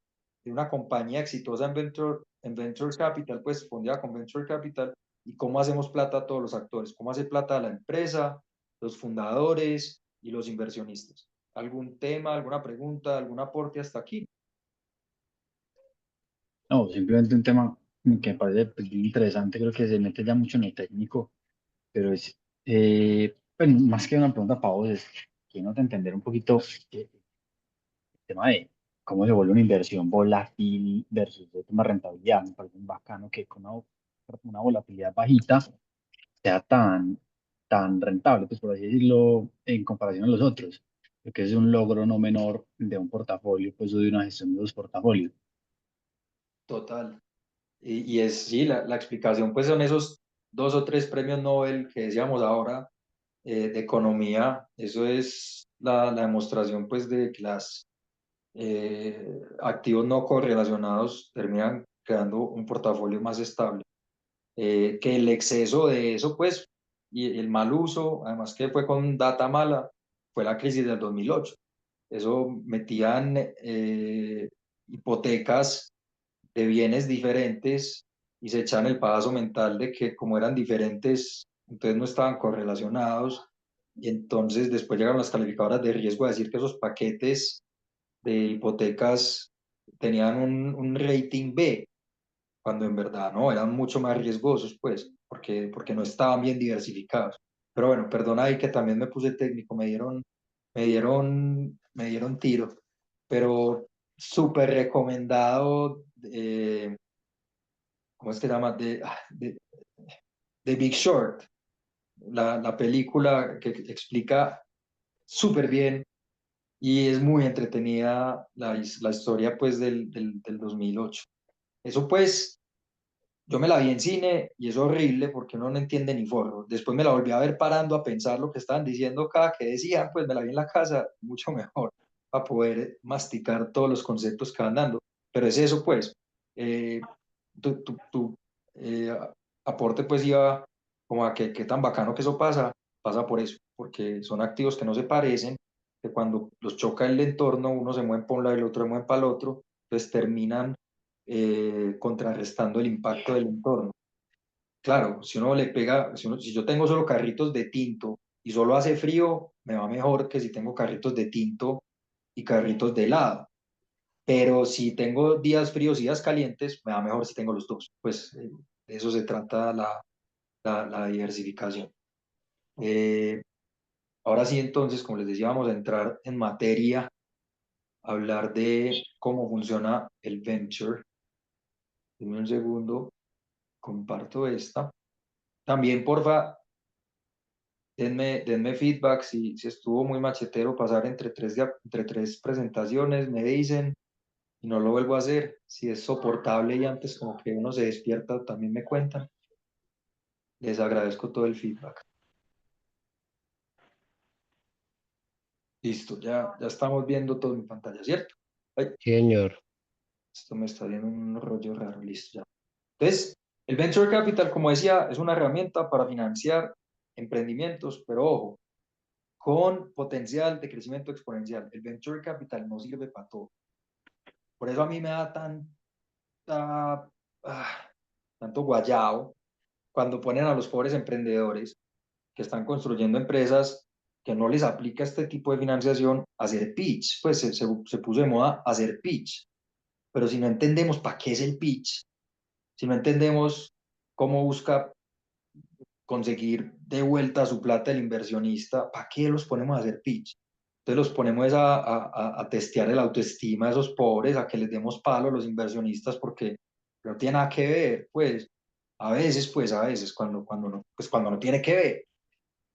de una compañía exitosa en Venture Capital, pues fundada con Venture Capital, y cómo hacemos plata todos los actores, cómo hace plata la empresa, los fundadores y los inversionistas. ¿Algún tema, alguna pregunta, algún aporte hasta aquí? No, simplemente un tema que me parece pues, bien interesante, creo que se mete ya mucho en lo técnico, pero es, bueno, más que una pregunta para vos, es que no te entender un poquito el tema de cómo se vuelve una inversión volátil versus el tema de rentabilidad. Me parece bacano que con una volatilidad bajita sea tan rentable, pues por así decirlo, en comparación a los otros. Creo que es un logro no menor de un portafolio, pues, o de una gestión de los portafolios. Total. Y es, sí, la explicación pues son esos 2 o 3 premios Nobel que decíamos ahora de economía. Eso es la demostración pues de que las activos no correlacionados terminan creando un portafolio más estable. Que el exceso de eso pues y el mal uso, además que fue con data mala, fue la crisis del 2008. Eso metían hipotecas de bienes diferentes y se echan el paso mental de que como eran diferentes, entonces no estaban correlacionados. Y entonces después llegaron las calificadoras de riesgo a decir que esos paquetes de hipotecas tenían un rating B, cuando en verdad no, eran mucho más riesgosos, pues, porque no estaban bien diversificados. Pero bueno, perdona ahí que también me puse técnico, me dieron tiro, pero súper recomendado. ¿Cómo es que se llama? De Big Short, la película que explica súper bien y es muy entretenida la historia pues del 2008. Eso pues, yo me la vi en cine y es horrible porque uno no entiende ni forro. Después me la volví a ver parando a pensar lo que estaban diciendo cada que decían, pues me la vi en la casa, mucho mejor, para poder masticar todos los conceptos que van dando. Pero es eso pues, eh, tu eh, aporte pues iba como a que tan bacano que eso pasa por eso, porque son activos que no se parecen, que cuando los choca el entorno, uno se mueve para un lado y el otro se mueve para el otro, pues terminan contrarrestando el impacto del entorno. Claro, si uno le pega, si yo tengo solo carritos de tinto y solo hace frío, me va mejor que si tengo carritos de tinto y carritos de helado. Pero si tengo días fríos y días calientes, me va mejor si tengo los dos. Pues de eso se trata la diversificación. Eh, Ahora sí, entonces, como les decía, vamos a entrar en materia, a hablar de cómo funciona el venture. Dime un segundo, comparto esta. También, porfa, denme feedback si estuvo muy machetero pasar entre tres presentaciones, me dicen y no lo vuelvo a hacer. Si es soportable y antes como que uno se despierta, también me cuentan. Les agradezco todo el feedback. Listo, ya estamos viendo todo en mi pantalla, ¿cierto? Ay, Señor. esto me está viendo un rollo raro, listo, ya. Entonces, el Venture Capital, como decía, es una herramienta para financiar emprendimientos, pero ojo, con potencial de crecimiento exponencial. El Venture Capital no sirve para todo. Por eso a mí me da tanto guayao cuando ponen a los pobres emprendedores que están construyendo empresas que no les aplica este tipo de financiación a hacer pitch. Pues se puso de moda hacer pitch. Pero si no entendemos para qué es el pitch, si no entendemos cómo busca conseguir de vuelta su plata el inversionista, ¿para qué los ponemos a hacer pitch? Entonces los ponemos a testear el autoestima de esos pobres, a que les demos palo a los inversionistas porque no tiene nada que ver, pues a veces, cuando no tiene que ver.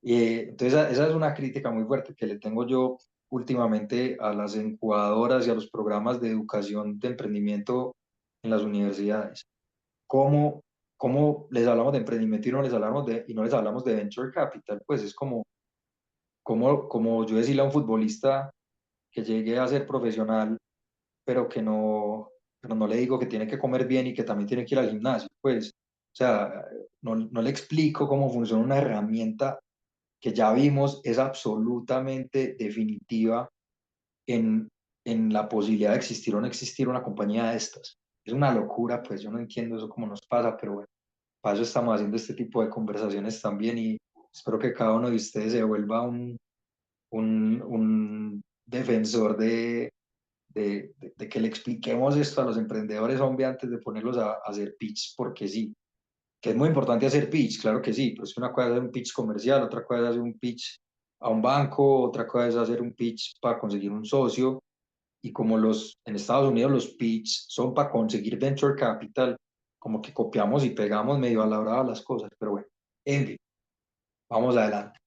Y entonces esa es una crítica muy fuerte que le tengo yo últimamente a las incubadoras y a los programas de educación de emprendimiento en las universidades. ¿Cómo, cómo les hablamos de emprendimiento y no les hablamos de venture capital? Pues es como yo decirle a un futbolista que llegue a ser profesional, pero no le digo que tiene que comer bien y que también tiene que ir al gimnasio. Pues, o sea, no le explico cómo funciona una herramienta que ya vimos es absolutamente definitiva en, en la posibilidad de existir o no existir una compañía de estas. Es una locura, pues yo no entiendo eso cómo nos pasa, pero bueno, para eso estamos haciendo este tipo de conversaciones también y espero que cada uno de ustedes se vuelva un defensor de que le expliquemos esto a los emprendedores, hombre, antes de ponerlos a hacer pitch, porque sí, que es muy importante hacer pitch, claro que sí, pero es que una cosa es hacer un pitch comercial, otra cosa es hacer un pitch a un banco, otra cosa es hacer un pitch para conseguir un socio, y como en Estados Unidos los pitch son para conseguir venture capital, como que copiamos y pegamos medio a la hora las cosas, pero bueno, en fin, vamos adelante.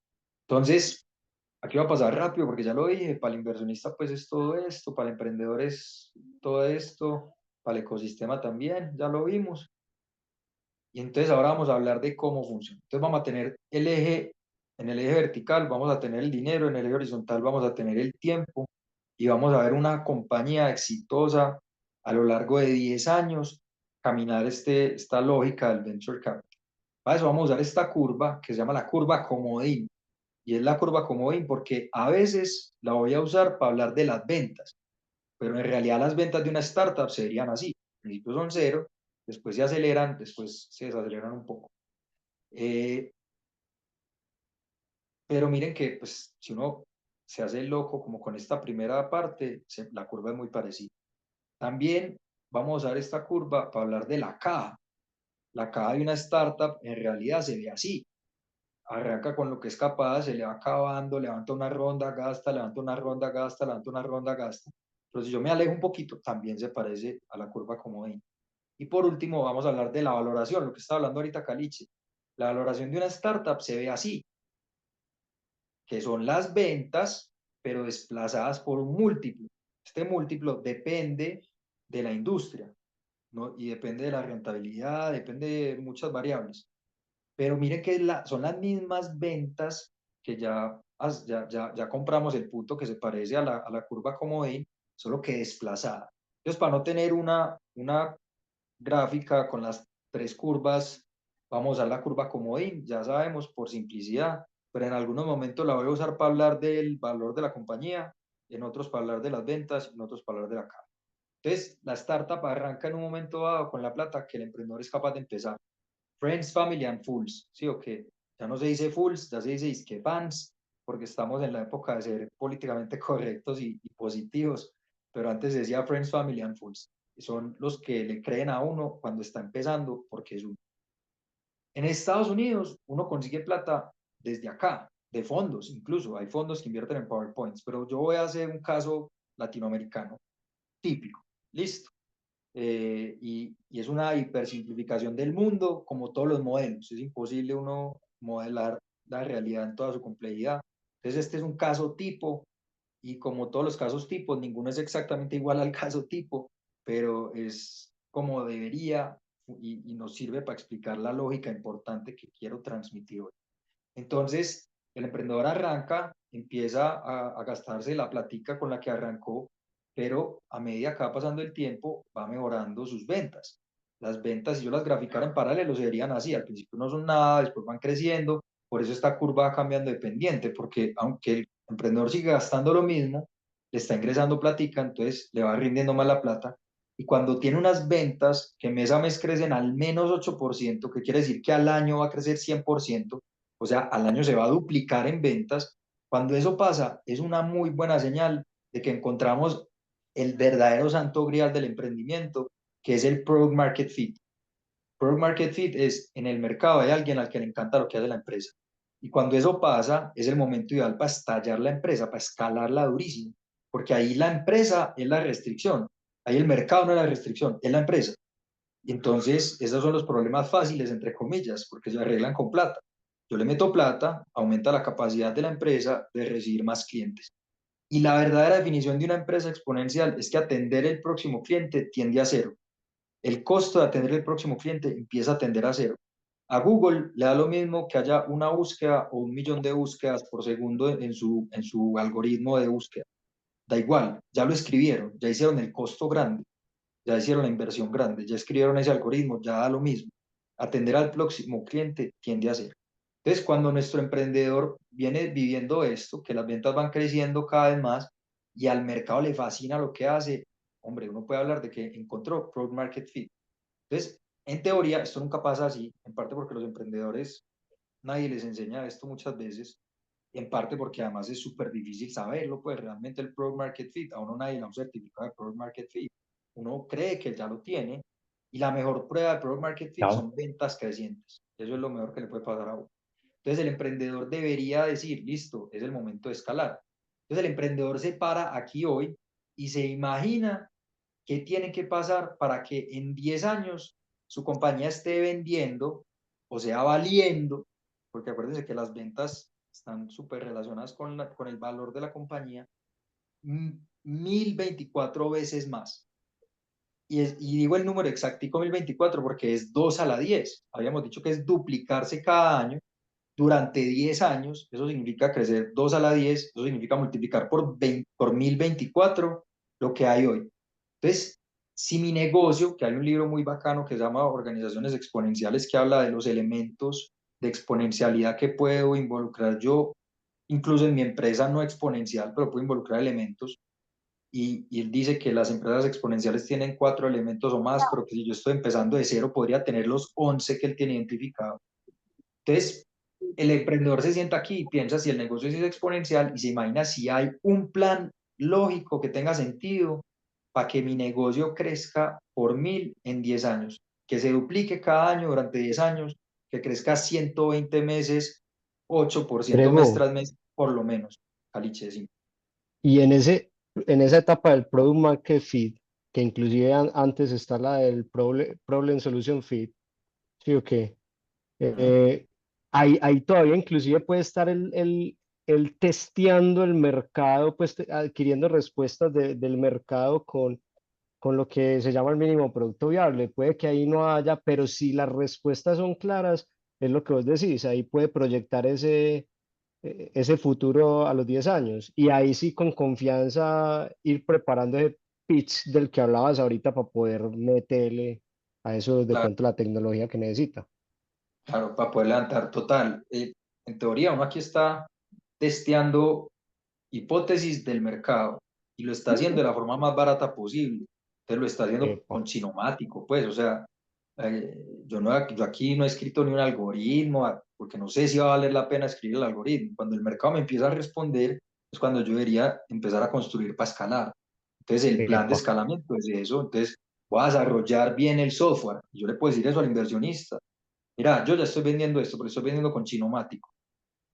Entonces, aquí va a pasar rápido porque ya lo dije, para el inversionista pues es todo esto, para el emprendedor es todo esto, para el ecosistema también, ya lo vimos. Y entonces ahora vamos a hablar de cómo funciona. Entonces vamos a tener el eje, en el eje vertical vamos a tener el dinero, en el eje horizontal vamos a tener el tiempo y vamos a ver una compañía exitosa a lo largo de 10 años caminar esta lógica del venture capital. Para eso vamos a usar esta curva que se llama la curva comodín. Y es la curva comodín porque a veces la voy a usar para hablar de las ventas, pero en realidad las ventas de una startup serían así. Al principio son cero, después se aceleran, después se desaceleran un poco. Pero miren que pues, si uno se hace loco como con esta primera parte, la curva es muy parecida. También vamos a usar esta curva para hablar de la caja. La caja de una startup en realidad se ve así. Arranca con lo que es capaz, se le va acabando, levanta una ronda, gasta, levanta una ronda, gasta, levanta una ronda, gasta. Pero si yo me alejo un poquito, también se parece a la curva comodín. Y por último, vamos a hablar de la valoración, lo que está hablando ahorita Caliche. La valoración de una startup se ve así, que son las ventas, pero desplazadas por un múltiplo. Este múltiplo depende de la industria, ¿no? Y depende de la rentabilidad, depende de muchas variables. Pero miren que son las mismas ventas que ya compramos el punto que se parece a la curva comodín, solo que desplazada. Entonces, para no tener una gráfica con las tres curvas, vamos a usar la curva comodín, ya sabemos, por simplicidad, pero en algunos momentos la voy a usar para hablar del valor de la compañía, en otros para hablar de las ventas, en otros para hablar de la caja. Entonces, la startup arranca en un momento dado con la plata que el emprendedor es capaz de empezar. Friends, Family and Fools, ¿sí o qué? Ya no se dice Fools, ya se dice que fans, porque estamos en la época de ser políticamente correctos y positivos, pero antes se decía Friends, Family and Fools. Son los que le creen a uno cuando está empezando, porque es uno. En Estados Unidos, uno consigue plata desde acá, de fondos, incluso hay fondos que invierten en PowerPoints, pero yo voy a hacer un caso latinoamericano típico. Listo. Y es una hipersimplificación del mundo, como todos los modelos. Es imposible uno modelar la realidad en toda su complejidad. Entonces, este es un caso tipo, y como todos los casos tipos, ninguno es exactamente igual al caso tipo, pero es como debería y nos sirve para explicar la lógica importante que quiero transmitir hoy. Entonces, el emprendedor arranca, empieza a gastarse la platica con la que arrancó, pero a medida que va pasando el tiempo, va mejorando sus ventas. Las ventas, si yo las graficara en paralelo, serían así. Al principio no son nada, después van creciendo. Por eso esta curva va cambiando de pendiente, porque aunque el emprendedor sigue gastando lo mismo, le está ingresando platica, entonces le va rindiendo más la plata. Y cuando tiene unas ventas que mes a mes crecen al menos 8%, que quiere decir que al año va a crecer 100%, o sea, al año se va a duplicar en ventas. Cuando eso pasa, es una muy buena señal de que encontramos el verdadero santo grial del emprendimiento, que es el Product Market Fit. Product Market Fit es en el mercado hay alguien al que le encanta lo que hace la empresa. Y cuando eso pasa, es el momento ideal para estallar la empresa, para escalarla durísimo, porque ahí la empresa es la restricción, ahí el mercado no es la restricción, es la empresa. Y entonces, esos son los problemas fáciles, entre comillas, porque se arreglan con plata. Yo le meto plata, aumenta la capacidad de la empresa de recibir más clientes. Y la verdadera definición de una empresa exponencial es que atender el próximo cliente tiende a cero. El costo de atender el próximo cliente empieza a tender a cero. A Google le da lo mismo que haya una búsqueda o 1 millón de búsquedas por segundo en su algoritmo de búsqueda. Da igual, ya lo escribieron, ya hicieron el costo grande, ya hicieron la inversión grande, ya escribieron ese algoritmo, ya da lo mismo. Atender al próximo cliente tiende a ser. Entonces, cuando nuestro emprendedor viene viviendo esto, que las ventas van creciendo cada vez más y al mercado le fascina lo que hace, hombre, uno puede hablar de que encontró Product Market Fit. Entonces, en teoría, esto nunca pasa así, en parte porque los emprendedores, nadie les enseña esto muchas veces, en parte porque además es súper difícil saberlo, pues realmente el Product Market Fit, a uno nadie le da un certificado de Product Market Fit, uno cree que ya lo tiene, y la mejor prueba de Product Market Fit Claro. son ventas crecientes, eso es lo mejor que le puede pasar a uno. Entonces el emprendedor debería decir, listo, es el momento de escalar. Entonces el emprendedor se para aquí hoy y se imagina qué tiene que pasar para que en 10 años su compañía esté vendiendo, o sea, valiendo, porque acuérdense que las ventas están súper relacionadas con el valor de la compañía, 1024 veces más. Y digo el número exactico 1024 porque es 2 a la 10. Habíamos dicho que es duplicarse cada año durante 10 años. Eso significa crecer 2 a la 10. Eso significa multiplicar por 1024 lo que hay hoy. Entonces, si mi negocio, que hay un libro muy bacano que se llama Organizaciones Exponenciales, que habla de los elementos de exponencialidad que puedo involucrar yo, incluso en mi empresa no exponencial, pero puedo involucrar elementos. Y él dice que las empresas exponenciales tienen 4 elementos o más, pero que si yo estoy empezando de cero, podría tener los 11 que él tiene identificado. Entonces, el emprendedor se sienta aquí y piensa si el negocio es exponencial y se imagina si hay un plan lógico que tenga sentido para que mi negocio crezca por 1000 en 10 años, que se duplique cada año durante 10 años, que crezca 120 meses, 8% mes Grego, tras mes, por lo menos. Caliche, sí. y en esa etapa del Product Market Fit, que inclusive antes está la del Problem Solution Fit, ¿sí o qué? Eh, ahí todavía inclusive puede estar el testeando el mercado, pues adquiriendo respuestas del mercado con lo que se llama el mínimo producto viable. Puede que ahí no haya, pero si las respuestas son claras, es lo que vos decís, ahí puede proyectar ese futuro a los 10 años. Y ahí sí con confianza ir preparando ese pitch del que hablabas ahorita para poder meterle a eso de Claro, pronto la tecnología que necesita. claro, para poder levantar. Total, en teoría uno aquí está testeando hipótesis del mercado y lo está haciendo de la forma más barata posible. Entonces lo está haciendo Epa, con Chinomático, pues, o sea, yo aquí no he escrito ni un algoritmo, porque no sé si va a valer la pena escribir el algoritmo. Cuando el mercado me empieza a responder, es cuando yo debería empezar a construir para escalar. Entonces el plan de epa. escalamiento es eso. Entonces voy a desarrollar bien el software. Y yo le puedo decir eso al inversionista. Mira, yo ya estoy vendiendo esto, pero estoy vendiendo con Chinomático.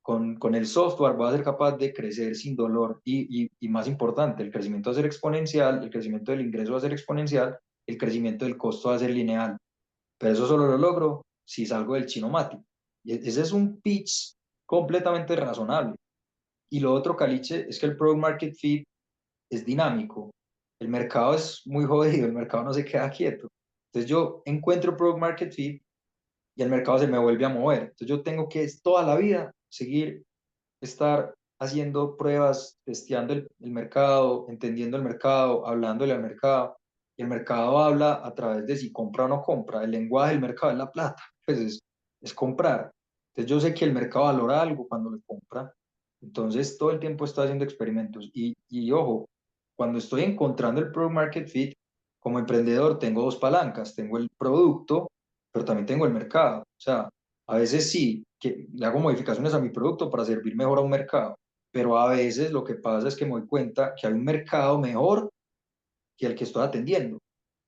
Con el software va a ser capaz de crecer sin dolor y más importante, el crecimiento va a ser exponencial, el crecimiento del ingreso va a ser exponencial, el crecimiento del costo va a ser lineal. Pero eso solo lo logro si salgo del chinomático. Y ese es un pitch completamente razonable. Y lo otro, Caliche, es que el Product Market Fit es dinámico. El mercado es muy jodido, el mercado no se queda quieto. Entonces yo encuentro Product Market Fit y el mercado se me vuelve a mover. Entonces yo tengo que toda la vida seguir, estar haciendo pruebas, testeando el mercado, entendiendo el mercado, hablándole al mercado. Y el mercado habla a través de si compra o no compra. El lenguaje del mercado es la plata, pues es comprar. Entonces yo sé que el mercado valora algo cuando le compra. Entonces todo el tiempo estoy haciendo experimentos. Y ojo, cuando estoy encontrando el product market fit, como emprendedor tengo dos palancas. Tengo el producto, pero también tengo el mercado. O sea, a veces sí, que le hago modificaciones a mi producto para servir mejor a un mercado, pero a veces lo que pasa es que me doy cuenta que hay un mercado mejor que el que estoy atendiendo,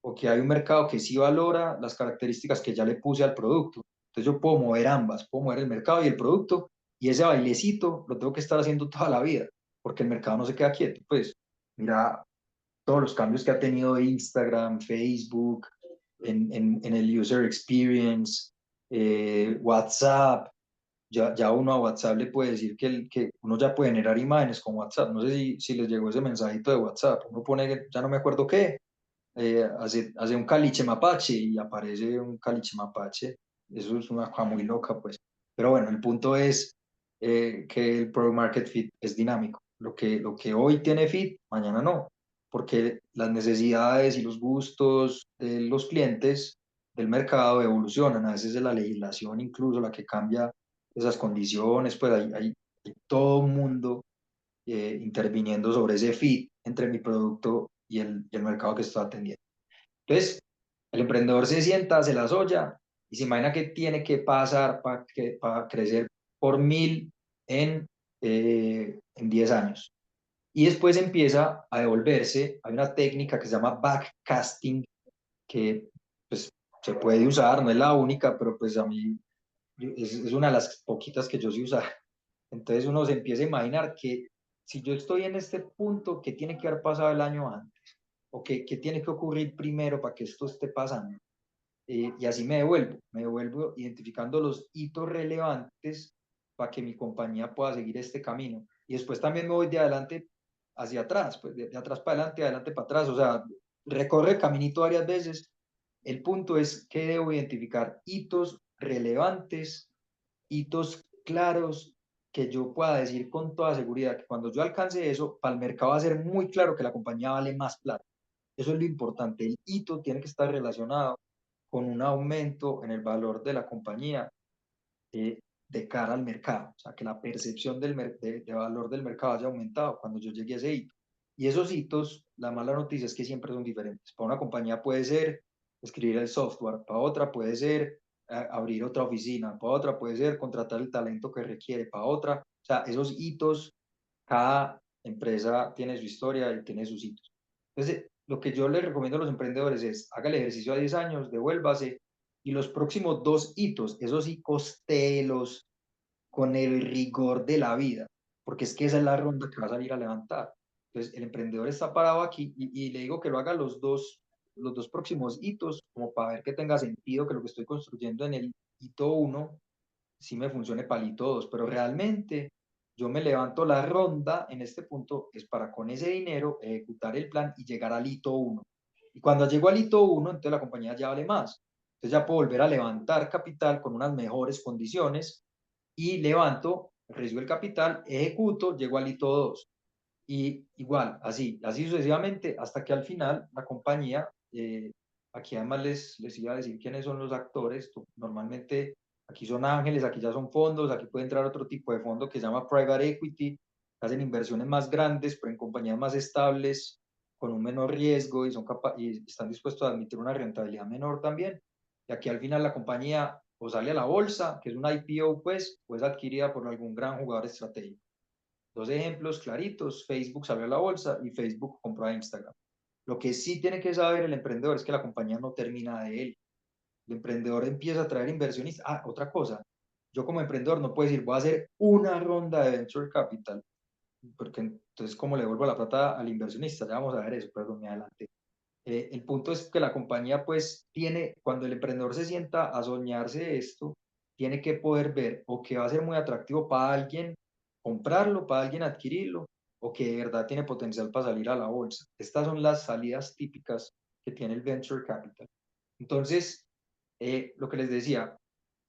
o que hay un mercado que sí valora las características que ya le puse al producto. Entonces yo puedo mover ambas, puedo mover el mercado y el producto, y ese bailecito lo tengo que estar haciendo toda la vida, porque el mercado no se queda quieto. Pues mira todos los cambios que ha tenido Instagram, Facebook, en el user experience, WhatsApp. Ya uno a WhatsApp le puede decir que uno ya puede generar imágenes con WhatsApp. No sé si les llegó ese mensajito de WhatsApp. Uno pone, ya no me acuerdo qué, hace un caliche mapache y aparece un caliche mapache. Eso es una cosa muy loca, pues. Pero bueno, el punto es que el Product Market Fit es dinámico. Lo que hoy tiene fit, mañana no, porque las necesidades y los gustos de los clientes del mercado evolucionan. A veces es la legislación incluso la que cambia esas condiciones, pues hay todo un mundo interviniendo sobre ese fit entre mi producto y el mercado que estoy atendiendo. Entonces, el emprendedor se sienta, se la soya y se imagina que tiene que pasar para crecer por 1000 en 10 años. Y después empieza a devolverse. Hay una técnica que se llama backcasting que pues, se puede usar, no es la única, pero pues a mí es una de las poquitas que yo sé usar. Entonces uno se empieza a imaginar que si yo estoy en este punto, ¿qué tiene que haber pasado el año antes? ¿O qué tiene que ocurrir primero para que esto esté pasando? Y así me devuelvo identificando los hitos relevantes para que mi compañía pueda seguir este camino. Y después también me voy de adelante hacia atrás, pues de atrás para adelante para atrás, o sea, recorre el caminito varias veces. El punto es que debo identificar hitos relevantes, hitos claros, que yo pueda decir con toda seguridad que cuando yo alcance eso, para el mercado va a ser muy claro que la compañía vale más plata. Eso es lo importante. El hito tiene que estar relacionado con un aumento en el valor de la compañía de cara al mercado. O sea, que la percepción de valor del mercado haya aumentado cuando yo llegue a ese hito. Y esos hitos, la mala noticia es que siempre son diferentes. Para una compañía puede ser escribir el software, para otra puede ser abrir otra oficina, para otra puede ser contratar el talento que requiere, para otra. O sea, esos hitos, cada empresa tiene su historia y tiene sus hitos. Entonces, lo que yo les recomiendo a los emprendedores es, haga el ejercicio a 10 años, devuélvase, y los próximos 2 hitos, esos sí, costélos con el rigor de la vida, porque es que esa es la ronda que va a salir a levantar. Entonces, el emprendedor está parado aquí y le digo que lo haga los dos próximos hitos, como para ver que tenga sentido que lo que estoy construyendo en el hito 1 sí me funcione para el hito 2, pero realmente yo me levanto la ronda en este punto es para con ese dinero ejecutar el plan y llegar al hito 1. Y cuando llego al hito 1, entonces la compañía ya vale más. Entonces ya puedo volver a levantar capital con unas mejores condiciones y levanto, recibo el capital, ejecuto, llego al hito 2. Y igual, así sucesivamente, hasta que al final la compañía, aquí además les iba a decir quiénes son los actores, normalmente aquí son ángeles, aquí ya son fondos, aquí puede entrar otro tipo de fondo que se llama private equity, hacen inversiones más grandes, pero en compañías más estables, con un menor riesgo y están dispuestos a admitir una rentabilidad menor también. Y aquí al final la compañía o sale a la bolsa, que es un IPO, pues, o es adquirida por algún gran jugador estratégico. Dos ejemplos claritos: Facebook salió a la bolsa y Facebook compró a Instagram. Lo que sí tiene que saber el emprendedor es que la compañía no termina de él. El emprendedor empieza a traer inversionistas. Ah, otra cosa, yo como emprendedor no puedo decir voy a hacer una ronda de venture capital, porque entonces como le devuelvo la plata al inversionista, ya vamos a ver eso, perdón, me adelanté. El punto es que la compañía pues tiene, cuando el emprendedor se sienta a soñarse esto, tiene que poder ver o que va a ser muy atractivo para alguien comprarlo, para alguien adquirirlo, o que de verdad tiene potencial para salir a la bolsa. Estas son las salidas típicas que tiene el venture capital. Entonces, lo que les decía,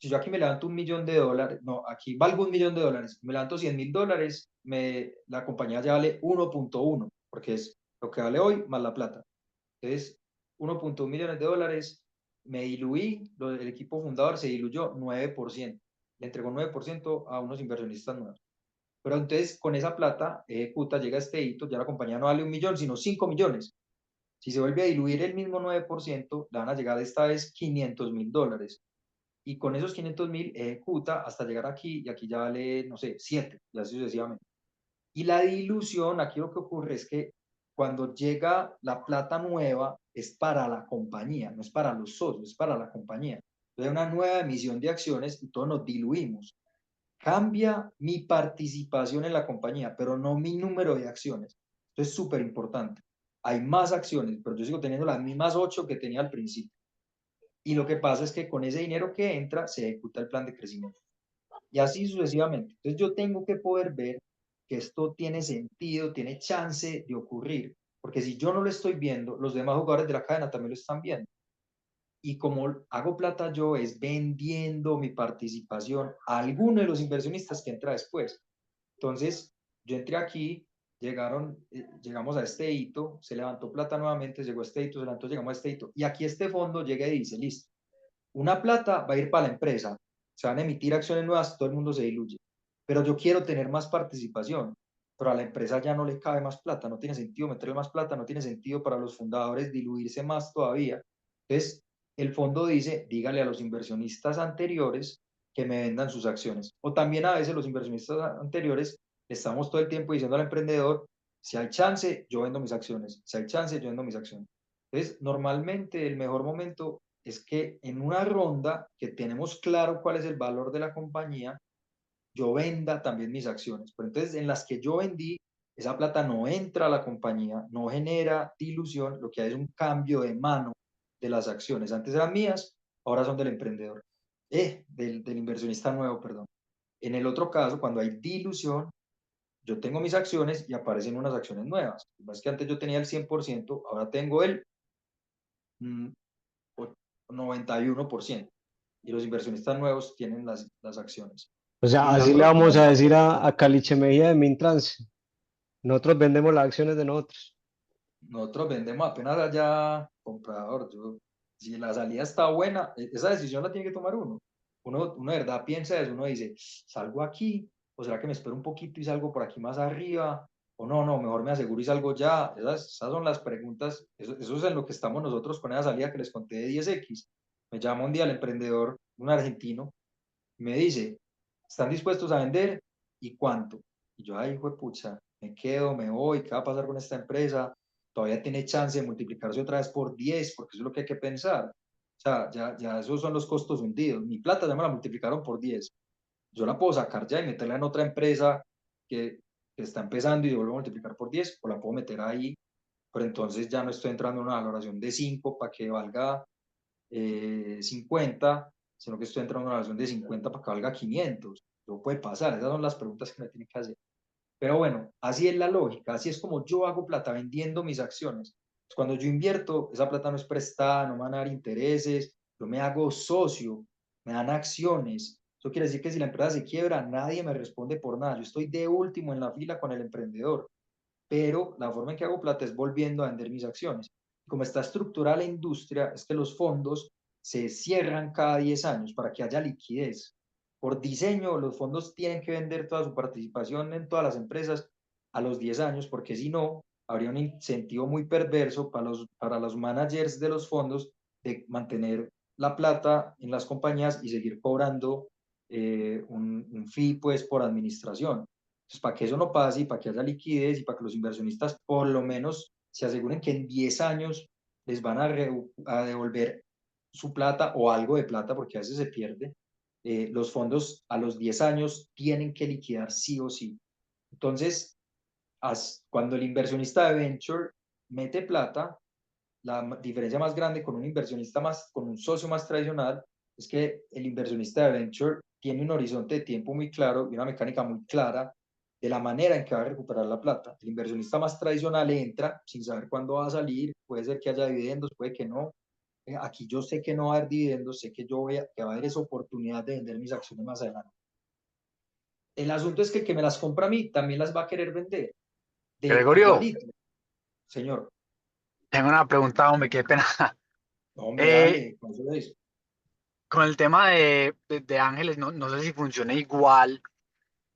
si yo aquí me levanto $1.000.000, no, aquí valgo $1.000.000, me levanto $100.000, la compañía ya vale 1.1, porque es lo que vale hoy más la plata. Entonces, 1.1 millones de dólares, me diluí, el equipo fundador se diluyó 9%, le entregó 9% a unos inversionistas nuevos. Pero entonces, con esa plata, ejecuta, llega a este hito, ya la compañía no vale 1 millón, sino 5 millones. Si se vuelve a diluir el mismo 9%, le van a llegar esta vez $500.000. Y con esos 500.000 ejecuta hasta llegar aquí, y aquí ya vale, no sé, 7, y así sucesivamente. Y la dilución, aquí lo que ocurre es que cuando llega la plata nueva es para la compañía, no es para los socios, es para la compañía. Entonces hay una nueva emisión de acciones y todos nos diluimos. Cambia mi participación en la compañía, pero no mi número de acciones. Esto es súper importante. Hay más acciones, pero yo sigo teniendo las mismas 8 que tenía al principio. Y lo que pasa es que con ese dinero que entra se ejecuta el plan de crecimiento. Y así sucesivamente. Entonces yo tengo que poder ver que esto tiene sentido, tiene chance de ocurrir, porque si yo no lo estoy viendo, los demás jugadores de la cadena también lo están viendo. Y como hago plata yo es vendiendo mi participación a alguno de los inversionistas que entra después. Entonces, yo entré aquí, llegamos a este hito, se levantó plata nuevamente, llegó a este hito, se levantó, llegamos a este hito. Y aquí este fondo llega y dice, listo, una plata va a ir para la empresa, se van a emitir acciones nuevas, todo el mundo se diluye. Pero yo quiero tener más participación, pero a la empresa ya no le cabe más plata, no tiene sentido meterle más plata, no tiene sentido para los fundadores diluirse más todavía. Entonces, el fondo dice, dígale a los inversionistas anteriores que me vendan sus acciones. O también a veces los inversionistas anteriores estamos todo el tiempo diciendo al emprendedor, si hay chance, yo vendo mis acciones, si hay chance, yo vendo mis acciones. Entonces, normalmente el mejor momento es que en una ronda que tenemos claro cuál es el valor de la compañía, yo venda también mis acciones. Pero entonces, en las que yo vendí, esa plata no entra a la compañía, no genera dilución, lo que hay es un cambio de mano de las acciones. Antes eran mías, ahora son del emprendedor, del inversionista nuevo, perdón. En el otro caso, cuando hay dilución, yo tengo mis acciones y aparecen unas acciones nuevas. Más que antes yo tenía el 100%, ahora tengo el mm, 91%. Y los inversionistas nuevos tienen las acciones. O sea, Y la así le vamos próxima, a decir a Caliche Mejía de Mintrans. Nosotros vendemos las acciones de nosotros. nosotros vendemos apenas allá comprador. Si la salida está buena, esa decisión la tiene que tomar uno. Uno de verdad piensa eso, uno dice, ¿salgo aquí? ¿O será que me espero un poquito y salgo por aquí más arriba? O no, mejor me aseguro y salgo ya. Esas son las preguntas, eso es en lo que estamos nosotros con esa salida que les conté de 10X. Me llama un día el emprendedor, un argentino, y me dice, ¿están dispuestos a vender? ¿Y cuánto? Y yo, ay, hijo de pucha, me quedo, me voy, ¿qué va a pasar con esta empresa? Todavía tiene chance de multiplicarse otra vez por 10, porque eso es lo que hay que pensar. O sea, ya esos son los costos hundidos. Mi plata ya me la multiplicaron por 10. Yo la puedo sacar ya y meterla en otra empresa que está empezando y vuelvo a multiplicar por 10, o la puedo meter ahí, pero entonces ya no estoy entrando en una valoración de 5 para que valga 50, sino que estoy entrando en una valoración de 50 para que valga 500. Eso puede pasar, esas son las preguntas que me tienen que hacer. Pero bueno, así es la lógica, así es como yo hago plata vendiendo mis acciones. Cuando yo invierto, esa plata no es prestada, no me van a dar intereses, yo me hago socio, me dan acciones. Eso quiere decir que si la empresa se quiebra, nadie me responde por nada. Yo estoy de último en la fila con el emprendedor, pero la forma en que hago plata es volviendo a vender mis acciones. Como está estructurada la industria, es que los fondos se cierran cada 10 años para que haya liquidez. Por diseño, los fondos tienen que vender toda su participación en todas las empresas a los 10 años, porque si no, habría un incentivo muy perverso para los managers de los fondos de mantener la plata en las compañías y seguir cobrando un fee pues, por administración. Entonces, para que eso no pase y para que haya liquidez y para que los inversionistas por lo menos se aseguren que en 10 años les van a devolver su plata o algo de plata, porque a veces se pierde, los fondos a los 10 años tienen que liquidar sí o sí. Entonces, cuando el inversionista de venture mete plata, la diferencia más grande con un inversionista más, con un socio más tradicional, es que el inversionista de venture tiene un horizonte de tiempo muy claro y una mecánica muy clara de la manera en que va a recuperar la plata. El inversionista más tradicional entra sin saber cuándo va a salir, puede ser que haya dividendos, puede que no. Aquí yo sé que no va a haber dividendos, sé que que va a haber esa oportunidad de vender mis acciones más adelante. El asunto es que el que me las compra a mí también las va a querer vender, de Gregorio, igualito, señor. tengo una pregunta, hombre, qué pena. No, hombre, Eh, dale, con eso lo dice. con el tema de Ángeles, no sé si funciona igual.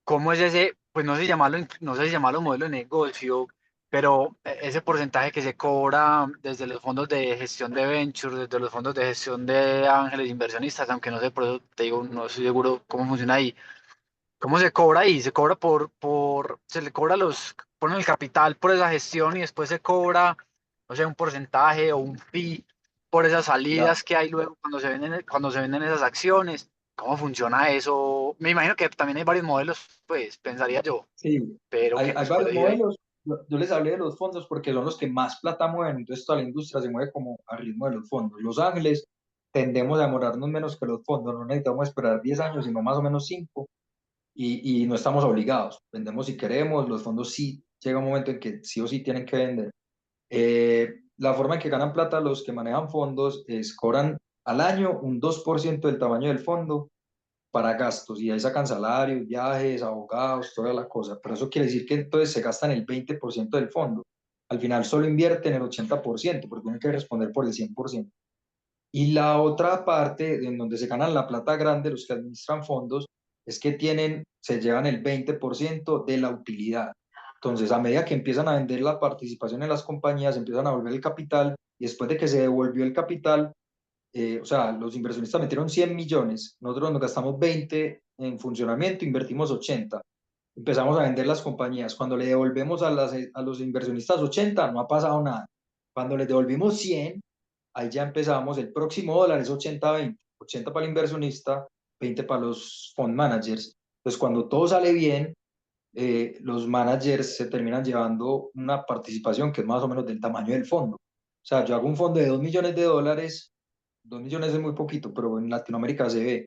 ¿Cómo es ese, pues no sé si llamarlo, no sé si llamarlo modelo de negocio, pero ese porcentaje que se cobra desde los fondos de gestión de venture, desde los fondos de gestión de ángeles inversionistas, aunque no sé, por eso te digo, no estoy seguro cómo funciona ahí. ¿Cómo se cobra ahí? Se cobra se le cobra ponen el capital por esa gestión y después se cobra, no sé, un porcentaje o un fee por esas Mira, salidas que hay luego cuando se venden esas acciones. ¿Cómo funciona eso? Me imagino que también hay varios modelos, pues, pensaría yo, sí, pero ¿qué hay nos puede varios decir ahí? modelos. Yo les hablé de los fondos porque son los que más plata mueven, entonces toda la industria se mueve como al ritmo de los fondos. Los ángeles tendemos a demorarnos menos que los fondos, no necesitamos esperar 10 años, sino más o menos 5, y no estamos obligados. Vendemos si queremos, los fondos sí llega un momento en que sí o sí tienen que vender. La forma en que ganan plata los que manejan fondos es cobran al año un 2% del tamaño del fondo para gastos y ahí sacan salarios, viajes, abogados, toda la cosa. Pero eso quiere decir que entonces se gastan el 20% del fondo. Al final solo invierten el 80% porque tienen que responder por el 100%. Y la otra parte en donde se ganan la plata grande, los que administran fondos, es que se llevan el 20% de la utilidad. Entonces, a medida que empiezan a vender la participación en las compañías, empiezan a volver el capital y después de que se devolvió el capital, o sea, los inversionistas metieron 100 millones, nosotros nos gastamos 20 en funcionamiento, invertimos 80. Empezamos a vender las compañías. Cuando le devolvemos a los inversionistas 80, no ha pasado nada. Cuando les devolvimos 100, ahí ya empezamos. El próximo dólar es 80-20. 80 para el inversionista, 20 para los fund managers. Entonces, cuando todo sale bien, los managers se terminan llevando una participación que es más o menos del tamaño del fondo. O sea, yo hago un fondo de $2 millones, 2 millones es muy poquito, pero en Latinoamérica se ve.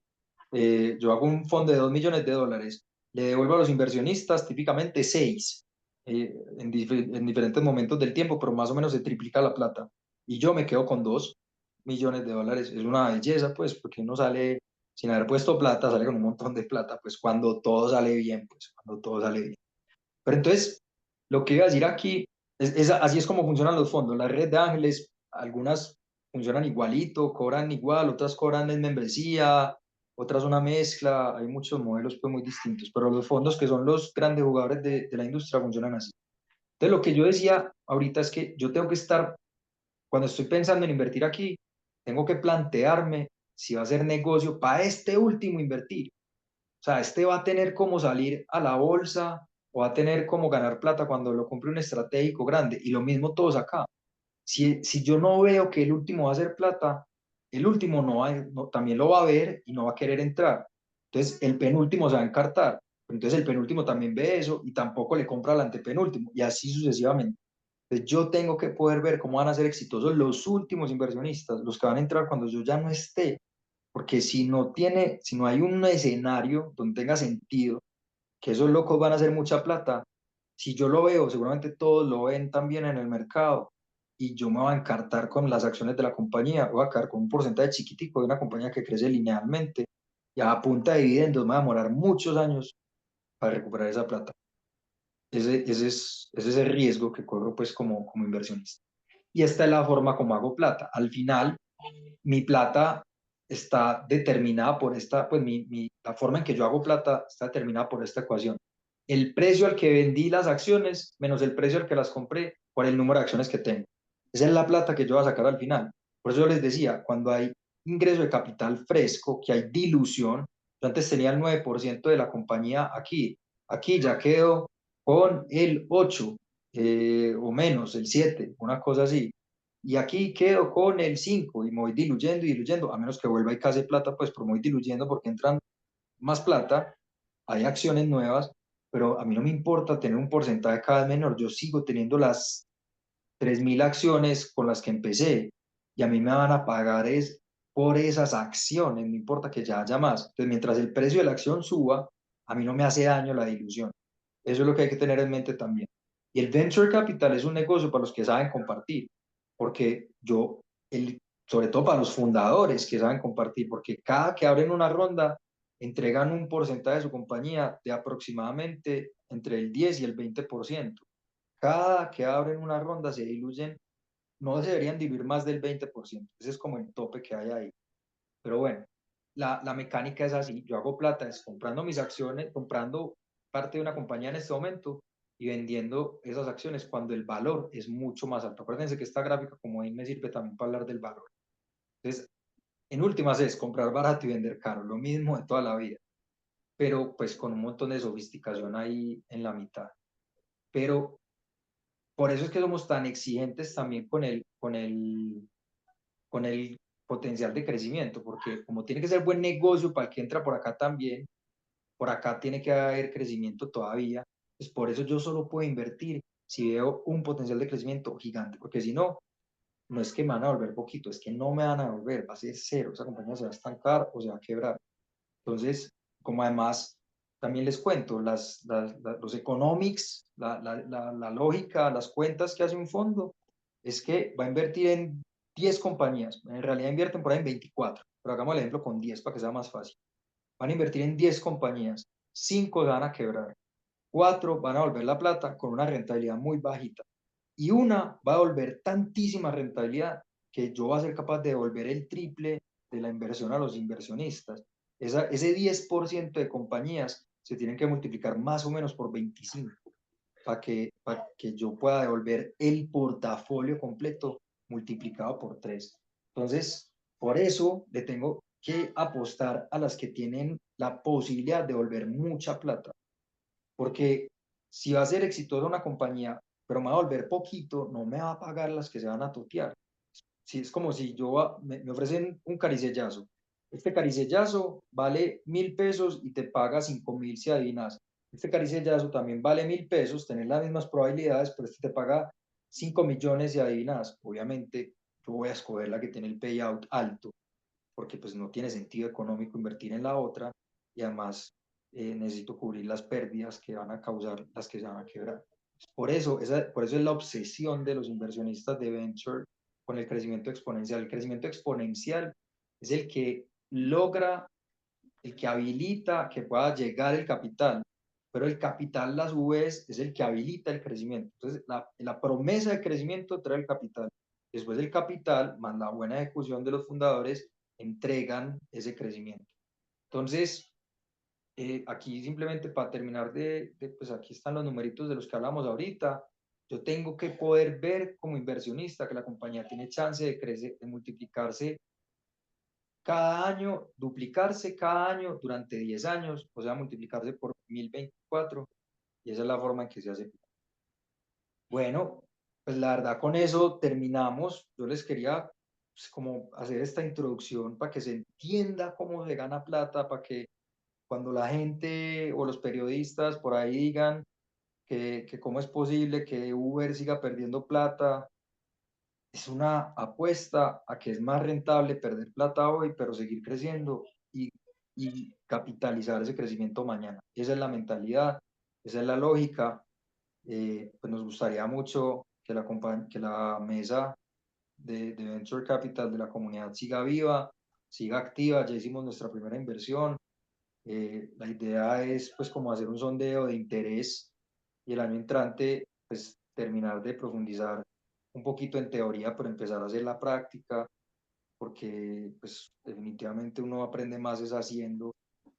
yo hago un fondo de 2 millones de dólares, le devuelvo a los inversionistas típicamente 6 en diferentes momentos del tiempo, pero más o menos se triplica la plata. Y yo me quedo con 2 millones de dólares. Es una belleza, pues, porque uno sale sin haber puesto plata, sale con un montón de plata, pues cuando todo sale bien, pues cuando todo sale bien. Pero entonces, lo que iba a decir aquí, así es como funcionan los fondos. La red de ángeles, algunas funcionan igualito, cobran igual, otras cobran en membresía, otras una mezcla, hay muchos modelos pues muy distintos, pero los fondos que son los grandes jugadores de la industria funcionan así. Entonces, lo que yo decía ahorita es que yo tengo que estar, cuando estoy pensando en invertir aquí, tengo que plantearme si va a ser negocio para este último invertir. O sea, este va a tener como salir a la bolsa o va a tener como ganar plata cuando lo compre un estratégico grande. Y lo mismo todos acá. Si yo no veo que el último va a hacer plata, el último también lo va a ver y no va a querer entrar. Entonces, el penúltimo se va a encartar. Entonces, el penúltimo también ve eso y tampoco le compra al antepenúltimo y así sucesivamente. Entonces, yo tengo que poder ver cómo van a ser exitosos los últimos inversionistas, los que van a entrar cuando yo ya no esté. Porque si no hay un escenario donde tenga sentido, que esos locos van a hacer mucha plata, si yo lo veo, seguramente todos lo ven también en el mercado y yo me voy a encartar con las acciones de la compañía, voy a quedar con un porcentaje chiquitico de una compañía que crece linealmente y a punta de dividendos me va a demorar muchos años para recuperar esa plata. Ese es el riesgo que corro pues como inversionista. Y esta es la forma como hago plata. Al final, mi plata está determinada por esta, pues la forma en que yo hago plata está determinada por esta ecuación. El precio al que vendí las acciones menos el precio al que las compré por el número de acciones que tengo. Esa es la plata que yo voy a sacar al final. Por eso yo les decía, cuando hay ingreso de capital fresco, que hay dilución, yo antes tenía el 9% de la compañía aquí ya quedo con el 8 o menos, el 7, una cosa así y aquí quedo con el 5 y me voy diluyendo y diluyendo, a menos que vuelva y case plata, pues pero me voy diluyendo porque entran más plata, hay acciones nuevas, pero a mí no me importa tener un porcentaje cada vez menor, yo sigo teniendo las 3.000 acciones con las que empecé y a mí me van a pagar es por esas acciones, no importa que ya haya más. Entonces, mientras el precio de la acción suba, a mí no me hace daño la dilución. Eso es lo que hay que tener en mente también. Y el venture capital es un negocio para los que saben compartir, porque sobre todo para los fundadores que saben compartir, porque cada que abren una ronda, entregan un porcentaje de su compañía de aproximadamente entre el 10 y el 20%. Cada que abren una ronda se diluyen, no se deberían diluir más del 20%. Ese es como el tope que hay ahí. Pero bueno, la mecánica es así. Yo hago plata es comprando mis acciones, comprando parte de una compañía en este momento y vendiendo esas acciones cuando el valor es mucho más alto. Acuérdense que esta gráfica como ahí me sirve también para hablar del valor. Entonces, en últimas es comprar barato y vender caro, lo mismo de toda la vida, pero pues con un montón de sofisticación ahí en la mitad. Pero por eso es que somos tan exigentes también con el potencial de crecimiento, porque como tiene que ser buen negocio para el que entra por acá también, por acá tiene que haber crecimiento todavía, pues por eso yo solo puedo invertir si veo un potencial de crecimiento gigante, porque si no, no es que me van a volver poquito, es que no me van a volver, va a ser cero, esa compañía se va a estancar o se va a quebrar. Entonces, como además, también les cuento, los economics, la lógica, las cuentas que hace un fondo, es que va a invertir en 10 compañías. En realidad invierten por ahí en 24, pero hagamos el ejemplo con 10 para que sea más fácil. Van a invertir en 10 compañías, 5 se van a quebrar, 4 van a volver la plata con una rentabilidad muy bajita y una va a volver tantísima rentabilidad que yo voy a ser capaz de devolver el triple de la inversión a los inversionistas. Ese 10% de compañías se tienen que multiplicar más o menos por 25 para que yo pueda devolver el portafolio completo multiplicado por 3. Entonces, por eso le tengo que apostar a las que tienen la posibilidad de devolver mucha plata. Porque si va a ser exitosa una compañía, pero me va a volver poquito, no me va a pagar las que se van a totear. Si es como si me ofrecen un caricellazo. Este caricellazo vale 1.000 pesos y te paga 5.000 si adivinas. Este caricellazo también vale 1.000 pesos, tener las mismas probabilidades, pero este te paga 5 millones si adivinas. Obviamente, yo voy a escoger la que tiene el payout alto. porque pues no tiene sentido económico invertir en la otra y además necesito cubrir las pérdidas que van a causar las que se van a quebrar. Por eso es la obsesión de los inversionistas de venture con el crecimiento exponencial. El crecimiento exponencial es el que logra, el que habilita que pueda llegar el capital, pero el capital a su vez es el que habilita el crecimiento. Entonces, la promesa de crecimiento trae el capital. Después del capital, más la buena ejecución de los fundadores, entregan ese crecimiento. Entonces, aquí simplemente para terminar pues aquí están los numeritos de los que hablamos ahorita. Yo tengo que poder ver como inversionista que la compañía tiene chance de crecer, de multiplicarse cada año, duplicarse cada año durante 10 años, o sea, multiplicarse por 1024, y esa es la forma en que se hace. Bueno, pues la verdad con eso terminamos. Yo les quería pues, como hacer esta introducción para que se entienda cómo se gana plata, para que cuando la gente o los periodistas por ahí digan que cómo es posible que Uber siga perdiendo plata, es una apuesta a que es más rentable perder plata hoy, pero seguir creciendo y capitalizar ese crecimiento mañana. Esa es la mentalidad, esa es la lógica. Pues nos gustaría mucho que la mesa de Venture Capital de la comunidad siga viva, siga activa. Ya hicimos nuestra primera inversión. La idea es pues como hacer un sondeo de interés y el año entrante pues terminar de profundizar un poquito en teoría, pero empezar a hacer la práctica, porque pues definitivamente uno aprende más es haciendo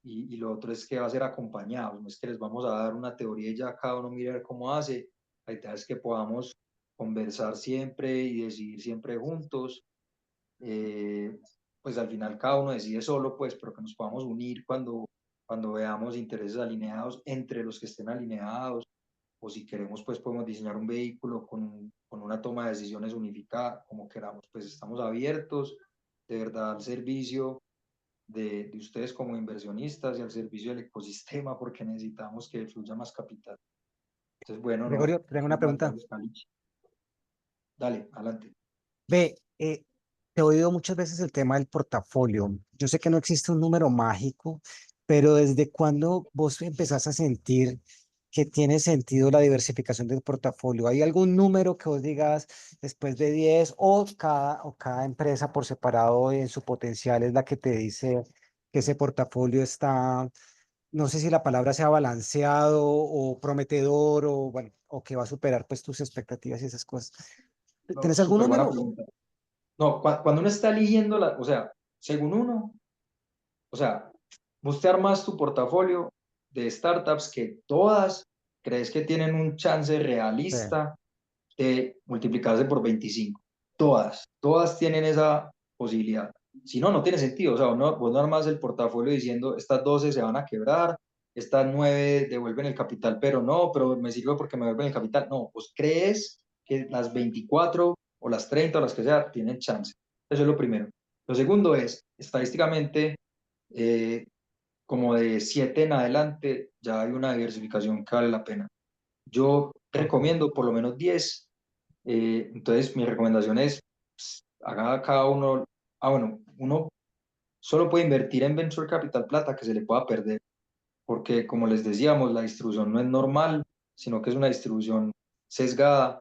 y lo otro es que va a ser acompañado, no es que les vamos a dar una teoría y ya cada uno mire a ver cómo hace, la idea es que podamos conversar siempre y decidir siempre juntos, eh, pues al final cada uno decide solo, pues, pero que nos podamos unir cuando veamos intereses alineados entre los que estén alineados, o si queremos, pues podemos diseñar un vehículo con una toma de decisiones unificada, como queramos, pues estamos abiertos de verdad al servicio de ustedes como inversionistas y al servicio del ecosistema, porque necesitamos que fluya más capital. Entonces, bueno, no, Gregorio, tengo una muchas pregunta. gracias, Calich. Dale, adelante. Ve, te he oído muchas veces el tema del portafolio. Yo sé que no existe un número mágico, pero ¿desde cuándo vos empezás a sentir que tiene sentido la diversificación del portafolio? ¿Hay algún número que vos digas después de 10 o cada empresa por separado en su potencial es la que te dice que ese portafolio está, no sé si la palabra sea balanceado o prometedor o bueno, o que va a superar pues tus expectativas y esas cosas? No, ¿Tienes algún súper buena número? pregunta. No, cuando uno está eligiendo, o sea, según uno, o sea, vos te armas tu portafolio de startups que todas crees que tienen un chance Sí. realista de multiplicarse por 25. Todas tienen esa posibilidad. Si no, no tiene sentido. O sea, vos no armas el portafolio diciendo, estas 12 se van a quebrar, estas 9 devuelven el capital, pero no, pero me sirve porque me devuelven el capital. No, vos crees que las 24 o las 30 o las que sea tienen chance. Eso es lo primero. Lo segundo es, estadísticamente, eh, como de 7 en adelante, ya hay una diversificación que vale la pena. Yo Ok. recomiendo por lo menos 10. Entonces, mi recomendación es, pues, haga cada uno, bueno, uno solo puede invertir en Venture Capital plata que se le pueda perder, porque como les decíamos, la distribución no es normal, sino que es una distribución sesgada.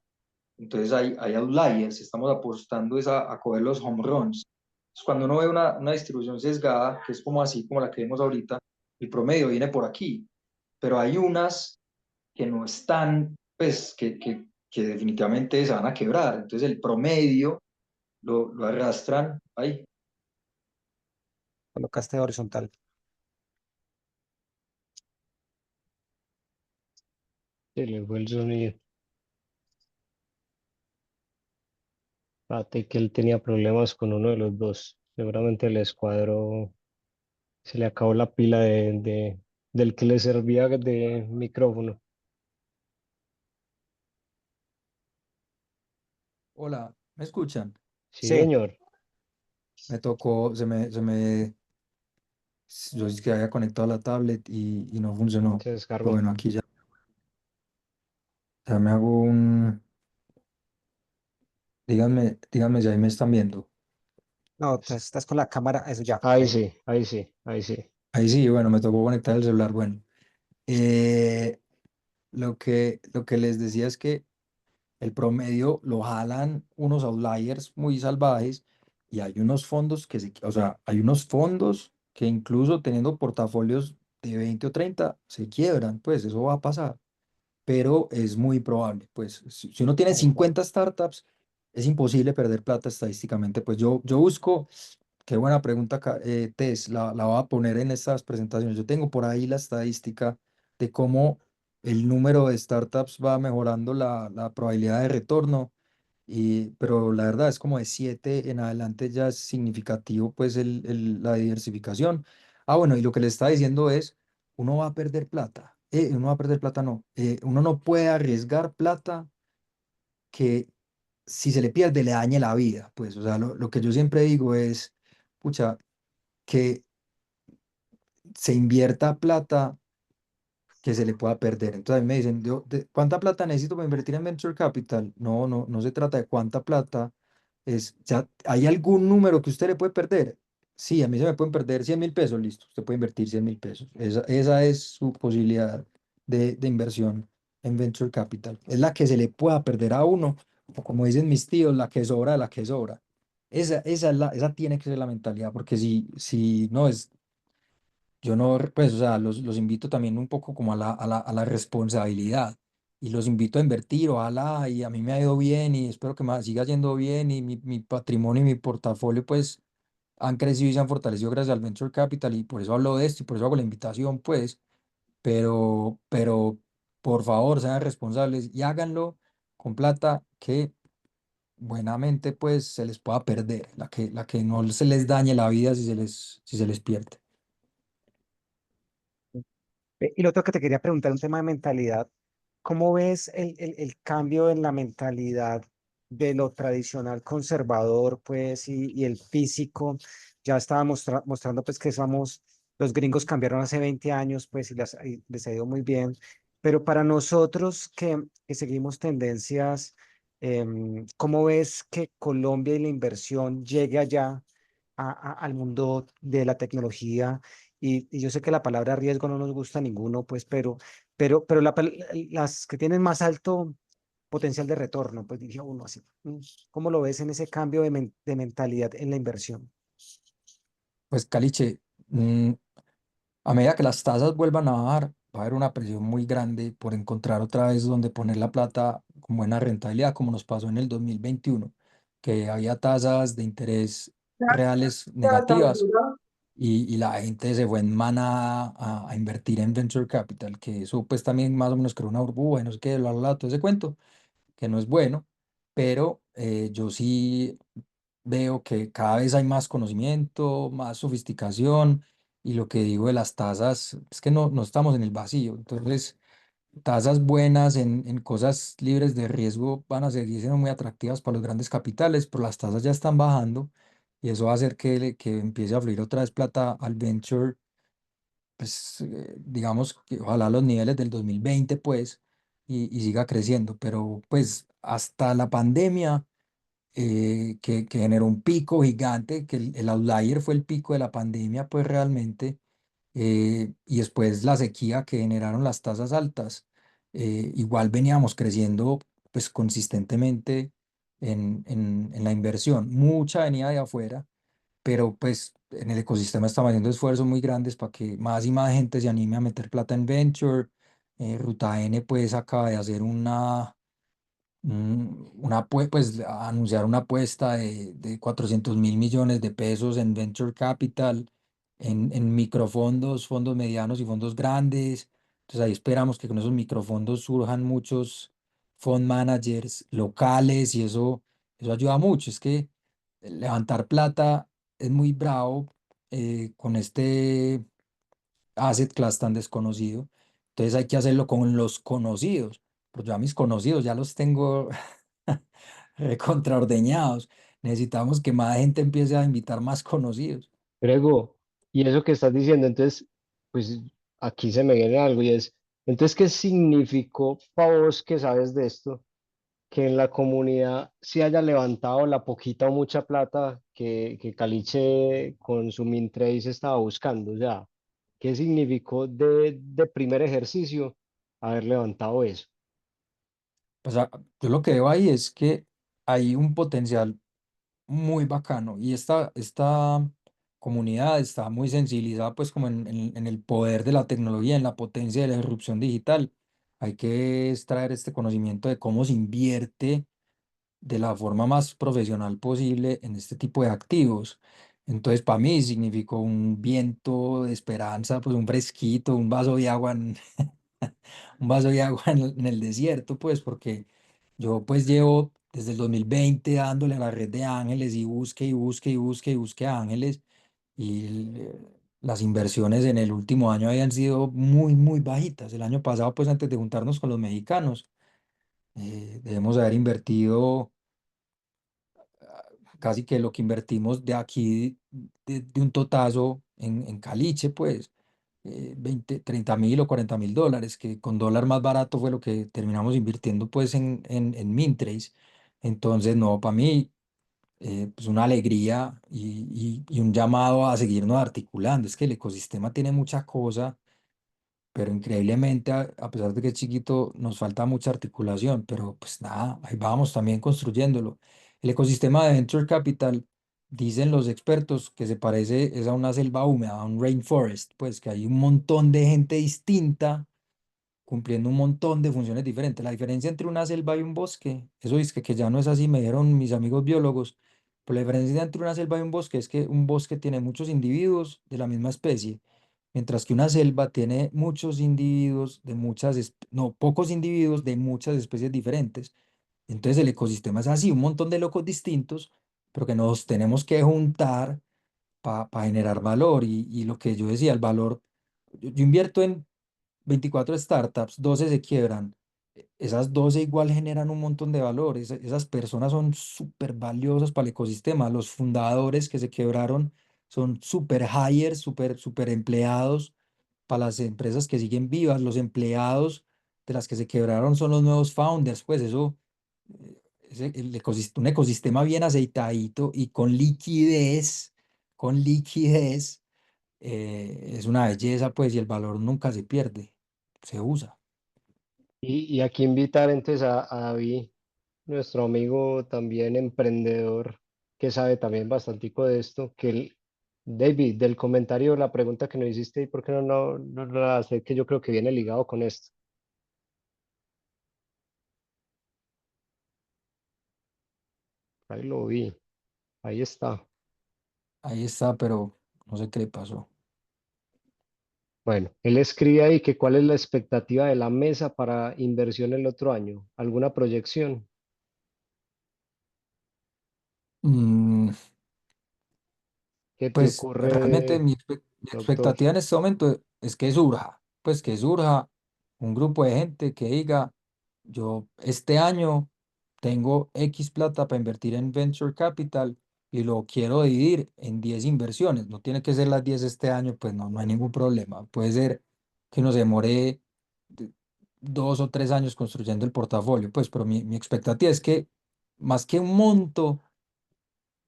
Entonces hay outliers, estamos apostando es a coger los home runs. Entonces, cuando uno ve una distribución sesgada, que es como así, como la que vemos ahorita, el promedio viene por aquí, pero hay unas que no están, pues, que definitivamente se van a quebrar. Entonces el promedio lo arrastran ahí. Colocaste horizontal. Se le fue el sonido. Fíjate que él tenía problemas con uno de los dos. Seguramente el escuadro se le acabó la pila del que le servía de micrófono. Hola, ¿me escuchan? Sí, Sí, señor. Me tocó, yo es que había conectado la tablet y no funcionó. Se Pero descargó. bueno, aquí ya me hago un, díganme si ahí me están viendo. No, estás con la cámara, eso ya, Ahí ahí. sí, ahí sí, ahí sí. Ahí sí, bueno, me tocó conectar el celular. Bueno, eh, lo que les decía es que el promedio lo jalan unos outliers muy salvajes y hay unos fondos o sea, hay unos fondos que incluso teniendo portafolios de 20 o 30 se quiebran, pues eso va a pasar, pero es muy probable, pues si uno tiene 50 startups, es imposible perder plata estadísticamente, pues yo busco, qué buena pregunta, Tess, la voy a poner en estas presentaciones. Yo tengo por ahí la estadística de cómo el número de startups va mejorando la probabilidad de retorno, pero la verdad es como de 7 en adelante ya es significativo pues la diversificación. Ah, bueno, y lo que le está diciendo es, uno va a perder plata. Uno va a perder plata, no. Uno no puede arriesgar plata que si se le pierde le dañe la vida. Pues, o sea, lo que yo siempre digo es, pucha, que se invierta plata que se le pueda perder. Entonces a mí me dicen, ¿cuánta plata necesito para invertir en Venture Capital? No, no, no se trata de cuánta plata, ya, ¿hay algún número que usted le puede perder? Sí, a mí se me pueden perder 100.000 pesos, listo, usted puede invertir 100.000 pesos. Esa es su posibilidad de inversión en Venture Capital. Es la que se le pueda perder a uno, o como dicen mis tíos, la que sobra de la que sobra. Esa tiene que ser la mentalidad, porque si no es yo no, pues, o sea, los invito también un poco como a la responsabilidad y los invito a invertir, ojalá, y a mí me ha ido bien y espero que me siga yendo bien y mi patrimonio y mi portafolio, pues, han crecido y se han fortalecido gracias al Venture Capital y por eso hablo de esto y por eso hago la invitación, pues, pero, por favor, sean responsables y háganlo con plata que buenamente, pues, se les pueda perder, la que no se les dañe la vida si se les pierde. Y lo otro que te quería preguntar, un tema de mentalidad, ¿cómo ves el cambio en la mentalidad de lo tradicional conservador, pues, y el físico? Ya estaba mostrando, pues, que somos, los gringos cambiaron hace 20 años, pues, y les ha ido muy bien, pero para nosotros que seguimos tendencias, ¿cómo ves que Colombia y la inversión llegue allá al mundo de la tecnología? Y yo sé que la palabra riesgo no nos gusta a ninguno, pues, pero las que tienen más alto potencial de retorno, pues dije uno así. ¿Cómo lo ves en ese cambio de mentalidad en la inversión? Pues Caliche, a medida que las tasas vuelvan a bajar, va a haber una presión muy grande por encontrar otra vez donde poner la plata con buena rentabilidad, como nos pasó en el 2021, que había tasas de interés reales negativas y la gente se fue en manada a invertir en venture capital, que eso pues también más o menos creó una burbuja y no sé qué, bla, bla, bla, todo ese cuento, que no es bueno, pero yo sí veo que cada vez hay más conocimiento, más sofisticación, y lo que digo de las tasas es que no estamos en el vacío. Entonces, tasas buenas en cosas libres de riesgo van a seguir siendo muy atractivas para los grandes capitales, pero las tasas ya están bajando y eso va a hacer que empiece a fluir otra vez plata al venture, pues digamos que ojalá a los niveles del 2020 pues, y siga creciendo, pero pues hasta la pandemia que generó un pico gigante, que el outlier fue el pico de la pandemia, pues realmente, y después la sequía que generaron las tasas altas. Igual veníamos creciendo pues consistentemente en la inversión. Mucha venía de afuera, pero pues en el ecosistema estamos haciendo esfuerzos muy grandes para que más y más gente se anime a meter plata en venture. Ruta N pues acaba de hacer pues anunciar una apuesta de 400.000 millones de pesos en venture capital, en microfondos, fondos medianos y fondos grandes. Entonces ahí esperamos que con esos microfondos surjan muchos fund managers locales y eso ayuda mucho. Es que levantar plata es muy bravo con este asset class tan desconocido. Entonces hay que hacerlo con los conocidos. Pues yo a mis conocidos ya los tengo recontraordeñados. Necesitamos que más gente empiece a invitar más conocidos. Grego, y eso que estás diciendo, entonces, pues aquí se me viene algo y es, entonces, ¿qué significó para vos que sabes de esto? que en la comunidad se haya levantado la poquita o mucha plata que Caliche con su Mintrace estaba buscando. O sea, ¿qué significó de primer ejercicio haber levantado eso? Pues yo lo que veo ahí es que hay un potencial muy bacano y esta comunidad está muy sensibilizada pues como en el poder de la tecnología, en la potencia de la disrupción digital. Hay que extraer este conocimiento de cómo se invierte de la forma más profesional posible en este tipo de activos. Entonces, para mí significó un viento de esperanza, pues un fresquito, un vaso de agua, un vaso de agua en el desierto, pues porque yo pues llevo desde el 2020 dándole a la red de ángeles y busque y busque y busque y busque ángeles y las inversiones en el último año habían sido muy, muy bajitas. El año pasado, pues antes de juntarnos con los mexicanos, debemos haber invertido casi que lo que invertimos de aquí, de un totazo en Caliche, pues 20, 30.000 o 40.000 dólares, que con dólar más barato fue lo que terminamos invirtiendo pues en Mintrace. Entonces, no, para mí, pues una alegría y un llamado a seguirnos articulando. Es que el ecosistema tiene mucha cosa, pero increíblemente, a pesar de que es chiquito, nos falta mucha articulación, pero pues nada, ahí vamos también construyéndolo. El ecosistema de Venture Capital, dicen los expertos, que se parece es a una selva húmeda, a un rainforest, pues que hay un montón de gente distinta cumpliendo un montón de funciones diferentes. La diferencia entre una selva y un bosque, eso es que ya no es así, me dijeron mis amigos biólogos, pero la diferencia entre una selva y un bosque es que un bosque tiene muchos individuos de la misma especie, mientras que una selva tiene muchos individuos de no, pocos individuos de muchas especies diferentes. Entonces el ecosistema es así, un montón de locos distintos, pero que nos tenemos que juntar para generar valor. Y lo que yo decía, el valor, yo invierto en 24 startups, 12 se quiebran. Esas 12 igual generan un montón de valor. Esas personas son súper valiosas para el ecosistema. Los fundadores que se quebraron son súper hires, súper, súper empleados para las empresas que siguen vivas. Los empleados de las que se quebraron son los nuevos founders. Pues eso, un ecosistema bien aceitadito y con liquidez es una belleza, pues, y el valor nunca se pierde, se usa. Y aquí invitar entonces a David, nuestro amigo también emprendedor, que sabe también bastantico de esto, David, del comentario, la pregunta que nos hiciste, ¿y por qué no la hace? Que yo creo que viene ligado con esto. Ahí lo vi, ahí está. Ahí está, pero no sé qué le pasó. Bueno, él escribe ahí que cuál es la expectativa de la mesa para inversión el otro año. ¿Alguna proyección? Mm, ¿Qué te Pues realmente ocurre, mi doctor? expectativa en este momento es que surja, pues que surja un grupo de gente que diga, yo este año tengo X plata para invertir en Venture Capital y lo quiero dividir en 10 inversiones. No tiene que ser las 10 este año, pues no, no hay ningún problema. Puede ser que nos demore de- 2 o 3 años construyendo el portafolio, pues, pero mi expectativa es que más que un monto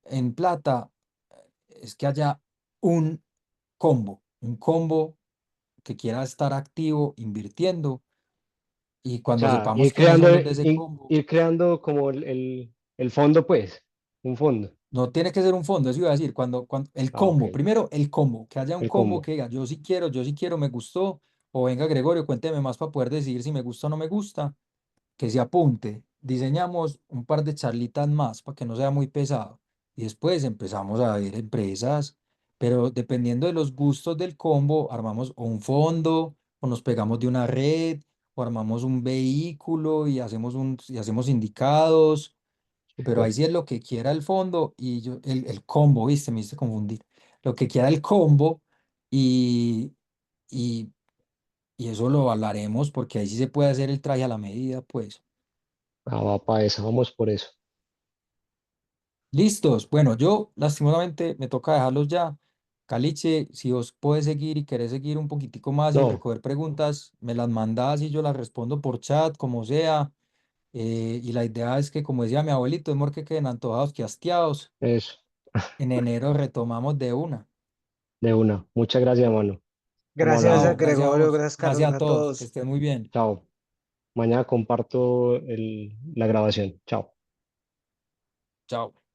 en plata, es que haya un un combo que quiera estar activo invirtiendo y O cuando sea, sepamos quiénes son los de ese combo, ir creando como el fondo, pues, un fondo. no tiene que ser un fondo, eso iba a decir, cuando el Ah, ok, combo, primero el combo, que haya un el combo combo. que diga, yo sí quiero, me gustó, o venga Gregorio, cuénteme más para poder decidir si me gusta o no me gusta, que se apunte. Diseñamos un par de charlitas más para que no sea muy pesado. Y después empezamos a ver empresas, pero dependiendo de los gustos del combo, armamos o un fondo, o nos pegamos de una red, o armamos un vehículo y hacemos sindicados. Pero ahí Súper. sí es lo que quiera el fondo y el combo, ¿viste? Me hice confundir. Lo que quiera el combo y, y, y eso lo hablaremos porque ahí sí se puede hacer el traje a la medida, pues. Ah, va para eso, vamos por eso. Listos. Bueno, yo lastimosamente me toca dejarlos ya. Caliche, si vos podés seguir y querés seguir un poquitico más y No, recoger preguntas, me las mandás y yo las respondo por chat, como sea. Y la idea es que, como decía mi abuelito, es mejor que queden antojados que hastiados. Eso, En enero retomamos de una. de una. Muchas gracias, mano. Estamos Gracias a Chao, hablando. gracias a Gregorio, vos. gracias Gracias Carlos, a a todos. Que todos. estén muy bien. Chao. Mañana comparto la grabación. Chao. Chao.